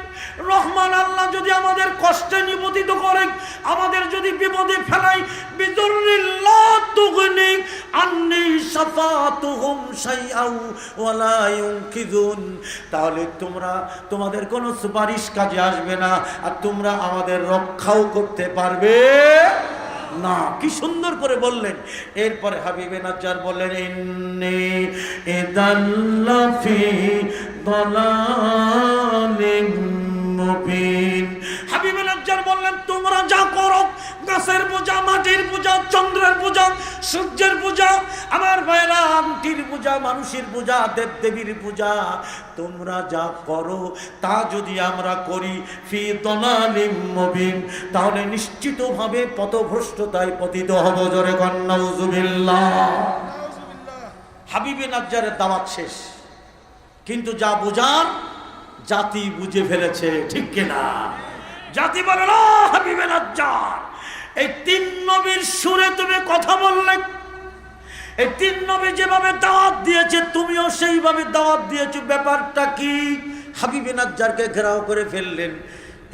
রহমান আল্লাহ যদি আমাদের কষ্টে নিপতিত করেন, আমাদের যদি বিপদে ফেলাই, বিদুররিল্লাহ তুগনি আন্নি শাফাতুহুম শাইআউ ওয়ালা ইউনকিযুন, তাহলে তোমাদের কোনো সুপারিশ কাজে আসবে না, আর তোমরা আমাদের রক্ষাও করতে পারবে না। কি সুন্দর করে বললেন। এরপরে হাবিবে নাজ্জার বললেন ইন্নী ইদাল্লাফি দালালিম মুবিন। হাবিবে নাজ্জার বললেন তোমরা যা করো, গাছের পূজা, মাটির পূজা, চন্দ্রের পূজা, সূর্যের পূজা, আমার ভাইরা আংটির পূজা, মানুষের পূজা, দেবদেবীর পূজা, তোমরা যা করো তা যদি আমরা করি ফি দালালিম মুবিন, তাহলে নিশ্চিতভাবে পথভ্রষ্টতায় পতিত হব। জোরে কোন নাউযুবিল্লাহ। হাবিবে নাজ্জারের দাওয়াত শেষ, কিন্তু যা বুঝার জাতি বুঝে ফেলেছে, ঠিক কিনা? জাতি বলে না হাবিবে নাজ্জার, এই তিন নবীর সুরে তুমি কথা বললে, এই তিন নবী যেভাবে দাওয়াত দিয়েছে তুমিও সেইভাবে দাওয়াত দিয়েছো, ব্যাপারটা কি? হাবিবে নাজ্জারকে ঘেরাও করে ফেললেন।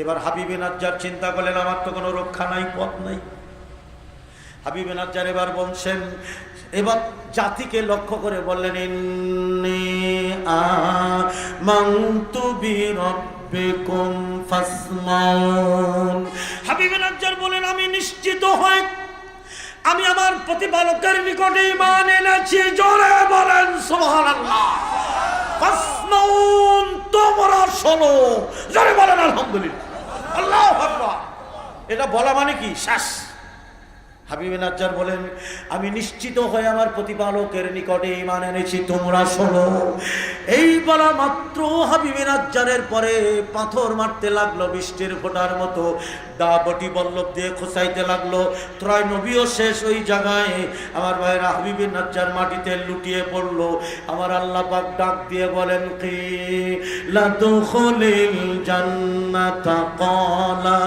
এবার হাবিবে নাজ্জার চিন্তা করলেন আমার তো কোনো রক্ষা নাই, পথ নাই। হাবিবে নাজ্জার এবার বলছেন, এবার জাতিকে লক্ষ্য করে বললেন ইন্নী আমানতু বিরাব্বিকুম ফাসমাউন। হাবিবে নাজ্জার বলেন আমি নিশ্চিত হই, আমি আমার প্রতিপালকের নিকটে ঈমান এনেছি। জোরে বলেন সুবহানাল্লাহ। ফাসমাউন, তোমরা শোনো। জোরে বলেন আলহামদুলিল্লাহ, আল্লাহু আকবার। এটা বলা মানে কি? শ্বাস। হাবিবে নাজ্জার বলেন আমি নিশ্চিত হয়ে আমার প্রতিপালকের নিকটে ঈমান এনেছি, তোমরা শোনো। এই বলা মাত্র হাবিবে নাজ্জারের পরে পাথর মারতে লাগলো বৃষ্টির ফোঁটার মতো, দা বটি বল্লভ দিয়ে খোঁচাইতে লাগলো। ত্রয় নবীও শেষ ওই জায়গায়। আমার ভাইরা হাবিবে নাজ্জার মাটিতে লুটিয়ে পড়লো। আমার আল্লাহ পাক ডাক দিয়ে বলেন কিলা দুখুলিল জান্নাতা ক্বালা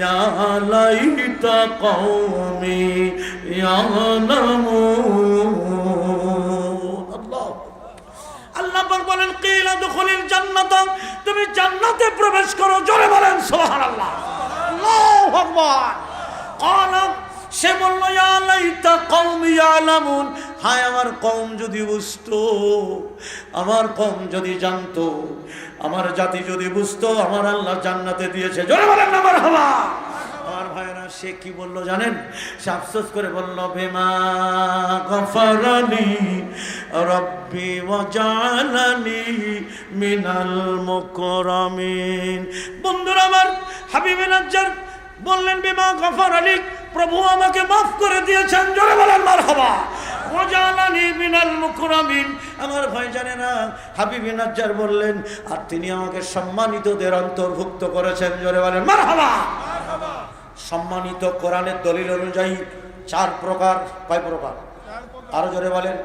ইয়া লাইতা কওমি আল্লাহ পাক বলেন কিলা দুখুলিল জান্নাত, তুমি জান্নাতে প্রবেশ করো। জোরে বলেন সুবহানাল্লাহ, আল্লাহু আকবার। ক্বালা, সে বলল ইয়া লাইতা কওমি ইয়ালামুন, হায় আমার কওম যদি বুঝতো, আমার কওম যদি জানতো, আমার জাতি যদি বুঝতো আমার আল্লাহ জান্নাতে দিয়েছে। জোরে বলেন না মারহাবা। আমার ভাইরা সে কি বলল জানেন? সে আফসোস করে বলল বিমা গফারানি রব্বি ওয়া জাআলানি মিনাল মুকরামিন। বন্ধুরা আমার, হাবিবে নাজ্জার বললেন বিমা গফারানি, প্রভু আমাকে মাফ করে দিয়েছেন। জোরে বলেন মারহাবা। ওয়া জাআলানি মিনাল মুকরামিন। আমার ভাই জানে না, হাবিবে নাজ্জার বললেন আর তিনি আমাকে সম্মানিতদের অন্তর্ভুক্ত করেছেন। জোরে বলেন মারহাবা। সম্মানিত কোরআনের দলিল অনুযায়ী 4 প্রকার। কয় প্রকার? আরো জোরে বলেন।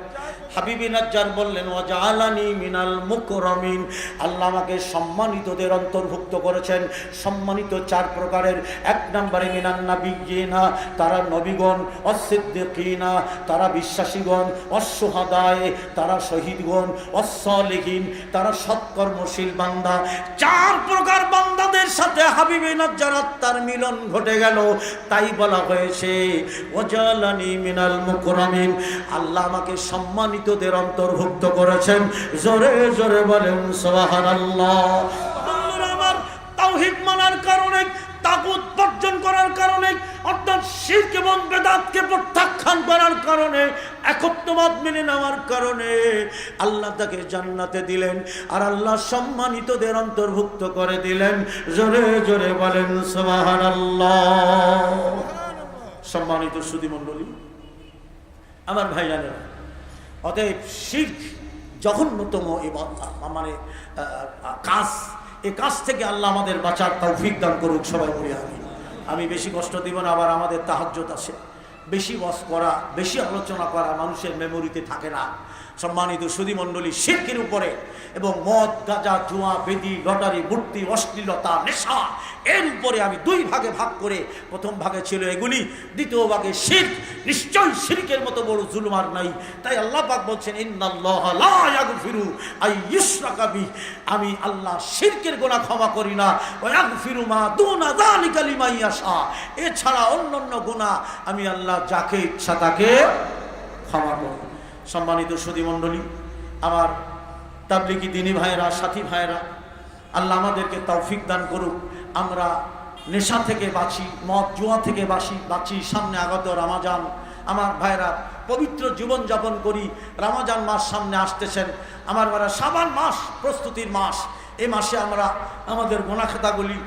হাবিবে নাজ্জার বললেন ওয়া জাআলানি মিনাল মুকরামিন, আল্লাহ আমাকে সম্মানিতদের অন্তর্ভুক্ত করেছেন। সম্মানিত 4 প্রকারের। 1 নম্বরে মিনান নাবিয়্যিনা, তারা নবীগণ, অস-সিদ্দিকিনা, তারা বিশ্বাসীগণ, অস-শুহাদায়ে, তারা শহীদগণ, অস-সালিহিন, তারা সৎকর্মশীল বান্দা। 4 প্রকার বান্দাদের সাথে হাবিবে নাজ্জার আত্মার মিলন ঘটে গেল। তাই বলা হয়েছে ওয়া জাআলানি মিনাল মুকরামিন, আল্লাহ আমাকে সম্মানিতদের অন্তর্ভুক্ত করেছেন। জোরে জোরে বলেন সুবহানাল্লাহ। বন্ধুরা আমার, তাওহীদ মানার কারণে, তাগুত বর্জন করার কারণে অর্থাৎ শিরক এবং বেদাতকে প্রত্যাখ্যান করার কারণে, একত্ববাদ মেনে নেওয়ার কারণে আল্লাহ তাকে জান্নাতে দিলেন, আর আল্লাহ সম্মানিতদের অন্তর্ভুক্ত করে দিলেন। জোরে জোরে বলেন সুবহানাল্লাহ। সম্মানিত সুধী মণ্ডলী, আমার ভাই জানেন, অতএব শিরক জঘন্যতম মানে কাজ। এই কাজ থেকে আল্লাহ আমাদের বাঁচার তৌফিক দান করুক, সবাই বলি আমিন। আমি বেশি কষ্ট দিব না, আবার আমাদের তাহাজ্জুদ আছে। বেশি ওয়াজ করা, বেশি আলোচনা করা মানুষের মেমোরিতে থাকে না। সম্মানিত সুধী মণ্ডলী, শিরকের উপরে এবং মদ, গাঁজা, জুয়া, বেদি, লটারি, মূর্তি, অশ্লীলতা, নেশা, এর উপরে আমি দুই ভাগে ভাগ করে, প্রথম ভাগে ছিল এগুলি, দ্বিতীয় ভাগে শিরক। নিশ্চয়ই শিরকের মতো বড় জুলুম আর নাই। তাই আল্লাহ পাক বলছেন, ইন্নাল্লাহা লা ইয়াগফিরু আন ইউশরাকা বিহি, আমি আল্লাহ শিরকের গুনাহ ক্ষমা করি না, ওয়া ইয়াগফিরু মা দুনা যালিকা লিমান ইয়াশা, এছাড়া অন্যান্য গুনাহ আমি আল্লাহ যাকে ইচ্ছা তাকে ক্ষমা করি। সম্মানিত সুধী মণ্ডলী, আমার তাবলীগী দিনী ভাইয়েরা, সাথী ভাইয়েরা, আল্লাহ আমাদেরকে তৌফিক দান করুক, আমরা নেশা থেকে বাঁচি, মদ জুয়া থেকে বাঁচি। সামনে আগত রমাজান, আমার ভাইরা পবিত্র জীবনযাপন করি। রমাজান মাস সামনে আসতেছেন, আমার ভাইরা শাবান মাস প্রস্তুতির মাস। এই মাসে আমরা আমাদের গুনাহ খাতাগুলি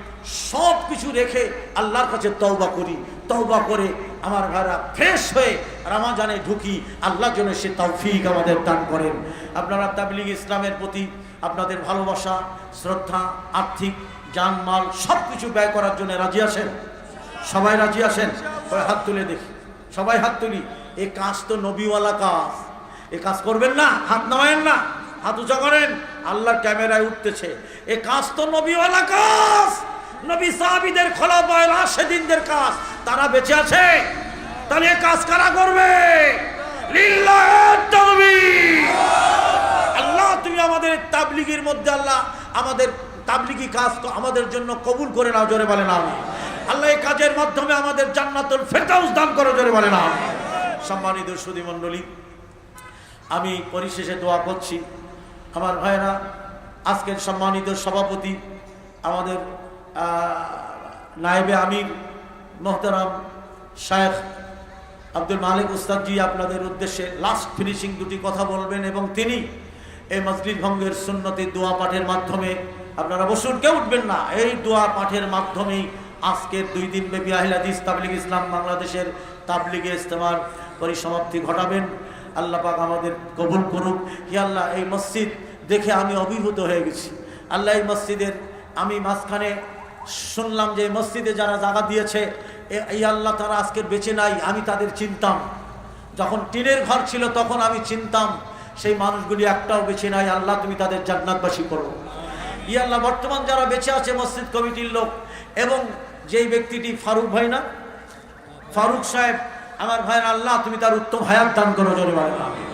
সব কিছু রেখে আল্লাহর কাছে তওবা করি। তওবা করে আমার ভাইরা ফ্রেশ হয়ে রমাজানে ঢুকি। আল্লাহ যেন সে তৌফিক আমাদের দান করেন। আপনারা তাবলীগ ইসলামের প্রতি আপনাদের ভালোবাসা, শ্রদ্ধা, আর্থিক, জানমাল সব কিছু ব্যয় করার জন্য রাজি আছেন? সবাই রাজি আছেন? হাত তুলে দেখি, সবাই হাত তুলি। এই কাজ তো নবীওয়ালা কাজ, এ কাজ করবেন না? হাত নামায়েন না, হাত উঁচা করেন। আল্লাহর ক্যামেরায় উঠতেছে। এ কাজ তো নবীওয়ালা কাজ, নবী সাহাবীদের, খোলাফায়ে রাশিদিনদের কাজ। তারা বেঁচে আছে, তাহলে এ কাজ কারা করবে? লিল্লাহি তাকবীর। আল্লাহ তুমি আমাদের তাবলীগের মধ্যে, আল্লাহ আমাদের তাবলীগী কাজ আমাদের জন্য কবুল করে নাও, জোরে বলেন আমিন। আল্লাহ এই কাজের মাধ্যমে আমাদের জান্নাতুল ফেরদাউস দান করো, জোরে বলেন আমিন। সম্মানিত সুধী মণ্ডলী, আমি পরিশেষে দোয়া করছি। আমার ভাইরা, আজকের সম্মানিত সভাপতি আমাদের নায়েবে আমির মোহতারাম শায়েখ আব্দুল মালিক উস্তাদজি আপনাদের উদ্দেশ্যে লাস্ট ফিনিশিং দুটি কথা বলবেন, এবং তিনি এই মজলিস ভঙ্গের সুন্নতি দোয়া পাঠের মাধ্যমে, আপনারা বসুন, কেউ উঠবেন না, এই দোয়া পাঠের মাধ্যমেই আজকের 2 দিন ব্যাপী আহলে হাদিস তাবলীগ ইসলাম বাংলাদেশের তাবলীগে ইজতেমার পরিসমাপ্তি ঘটাবেন। আল্লাহ পাক আমাদের কবুল করুক। হি আল্লাহ, এই মসজিদ দেখে আমি অভিভূত হয়ে গেছি। আল্লাহ, এই মসজিদের আমি মাঝখানে শুনলাম যে এই মসজিদে যারা জায়গা দিয়েছে, এই আল্লাহ তারা আজকের বেঁচে নাই। আমি তাদের চিনতাম, যখন টিনের ঘর ছিল তখন আমি চিনতাম। সেই মানুষগুলি একটাও বেঁচে নাই। আল্লাহ তুমি তাদের জান্নাতবাসী করো। ই আল্লাহ, বর্তমান যারা বেঁচে আছে মসজিদ কমিটির লোক, এবং যেই ব্যক্তিটি ফারুক ভাই, না ফারুক সাহেব, আমার ভাইয়ের, আল্লাহ তুমি তার উত্তম হায়াত দান করো, জোরে বলেন আমিন।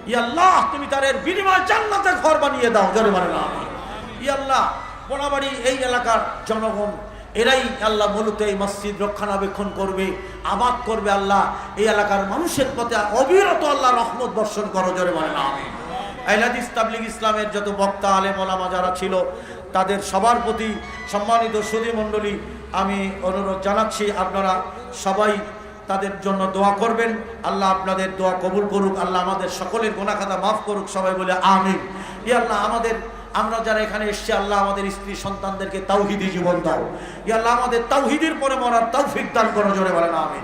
ই আল্লাহ, তুমি তার বিনিময় জান্নাতে ঘর বানিয়ে দাও, জোরে বলেন আমিন। ই আল্লাহ, পোড়াবাড়ি এই এলাকার জনগণ, এরাই আল্লাহ মূলত এই মসজিদ রক্ষণাবেক্ষণ করবে, আবাদ করবে। আল্লাহ, এই এলাকার মানুষের পথে অবিরত আল্লাহ রহমত বর্ষণ করো, জোরে বলেন আমিন। আহলে হাদিস তাবলীগ ইসলামের যত বক্তা, আলেম ওলামা যারা ছিল, তাদের সবার প্রতি সম্মানিত সুধী মণ্ডলী আমি অনুরোধ জানাচ্ছি, আপনারা সবাই তাদের জন্য দোয়া করবেন। আল্লাহ আপনাদের দোয়া কবুল করুক। আল্লাহ আমাদের সকলের গুনাহ খাতা মাফ করুক, সবাই বলে আমিন। ই আল্লাহ, আমরা যারা এখানে এসেছি, আল্লাহ আমাদের স্ত্রী সন্তানদেরকে তাওহীদি জীবন দাও। ই আল্লাহ, আমাদের তাওহীদের পরে মরার তৌফিক দান করো, জোরে বলেন আমিন।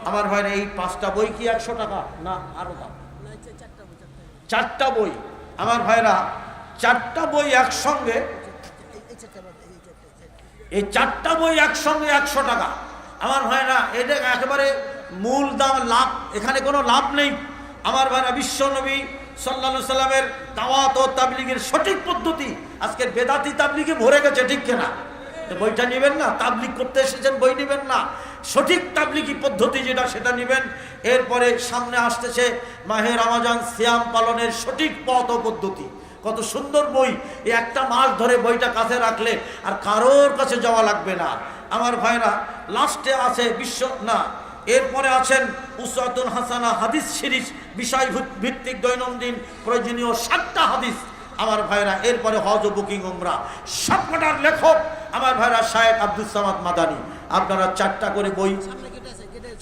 আমার ভাইরা, এই 5টা বই কি 100 টাকা না আরো দাম? 4টা বই। আমার ভাইরা, 4টা বই একসঙ্গে, এই 4টা বই একসঙ্গে 100 টাকা। আমার ভাইরা, এটা একেবারে মূল দাম, লাভ, এখানে কোনো লাভ নেই। আমার ভাইরা, বিশ্ব নবী সাল্লাল্লাহু আলাইহি সাল্লামের দাওয়াত ও তাবলীগের সঠিক পদ্ধতি আজকের বেদাতি তাবলীগে ভরে গেছে, ঠিক কিনা? তো বইটা নেবেন না, তাবলীগ করতে এসেছেন বই নেবেন না, সঠিক তাবলীগী পদ্ধতি যেটা সেটা নেবেন। এরপরে সামনে আসতেছে মাহে রমজান, সিয়াম পালনের সঠিক পথ ও পদ্ধতি। কত সুন্দর বই! এই একটা মাস ধরে বইটা কাছে রাখলে আর কারোর কাছে যাওয়া লাগবে না। আমার ভাইরা, লাস্টে আছে এরপরে আছেন উসওয়াতুন হাসানা হাদিস সিরিজ, বিষয় ভিত্তিক দৈনন্দিন প্রয়োজনীয় 7টা হাদিস। আমার ভাইরা, এরপরে হজ ও বুকিং উমরা, সবকটার লেখক আমার ভাইরা শায়েখ আব্দুস সামাদ মাদানী। আপনারা 4টা করে বই,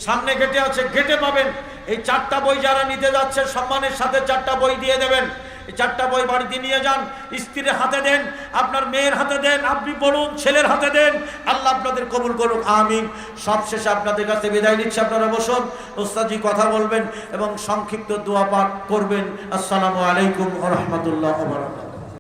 সামনে গেটে আছে, গেটে পাবেন। এই 4টা বই যারা নিতে যাচ্ছে সম্মানের সাথে 4টা বই দিয়ে দেবেন। এই 4টা বই বাড়িতে নিয়ে যান, স্ত্রীর হাতে দেন, আপনার মেয়ের হাতে দেন, আপনি পড়ুন, ছেলের হাতে দেন। আল্লাহ আপনাদের কবুল করুক, আমিন। সবশেষে আপনাদের কাছে বিদায় নিচ্ছি, আপনারা বসুন, উস্তাদজি কথা বলবেন এবং সংক্ষিপ্ত দোয়া পাঠ করবেন। আসসালামু আলাইকুম ওয়া রাহমাতুল্লাহি ওয়া বারাকাতুহু।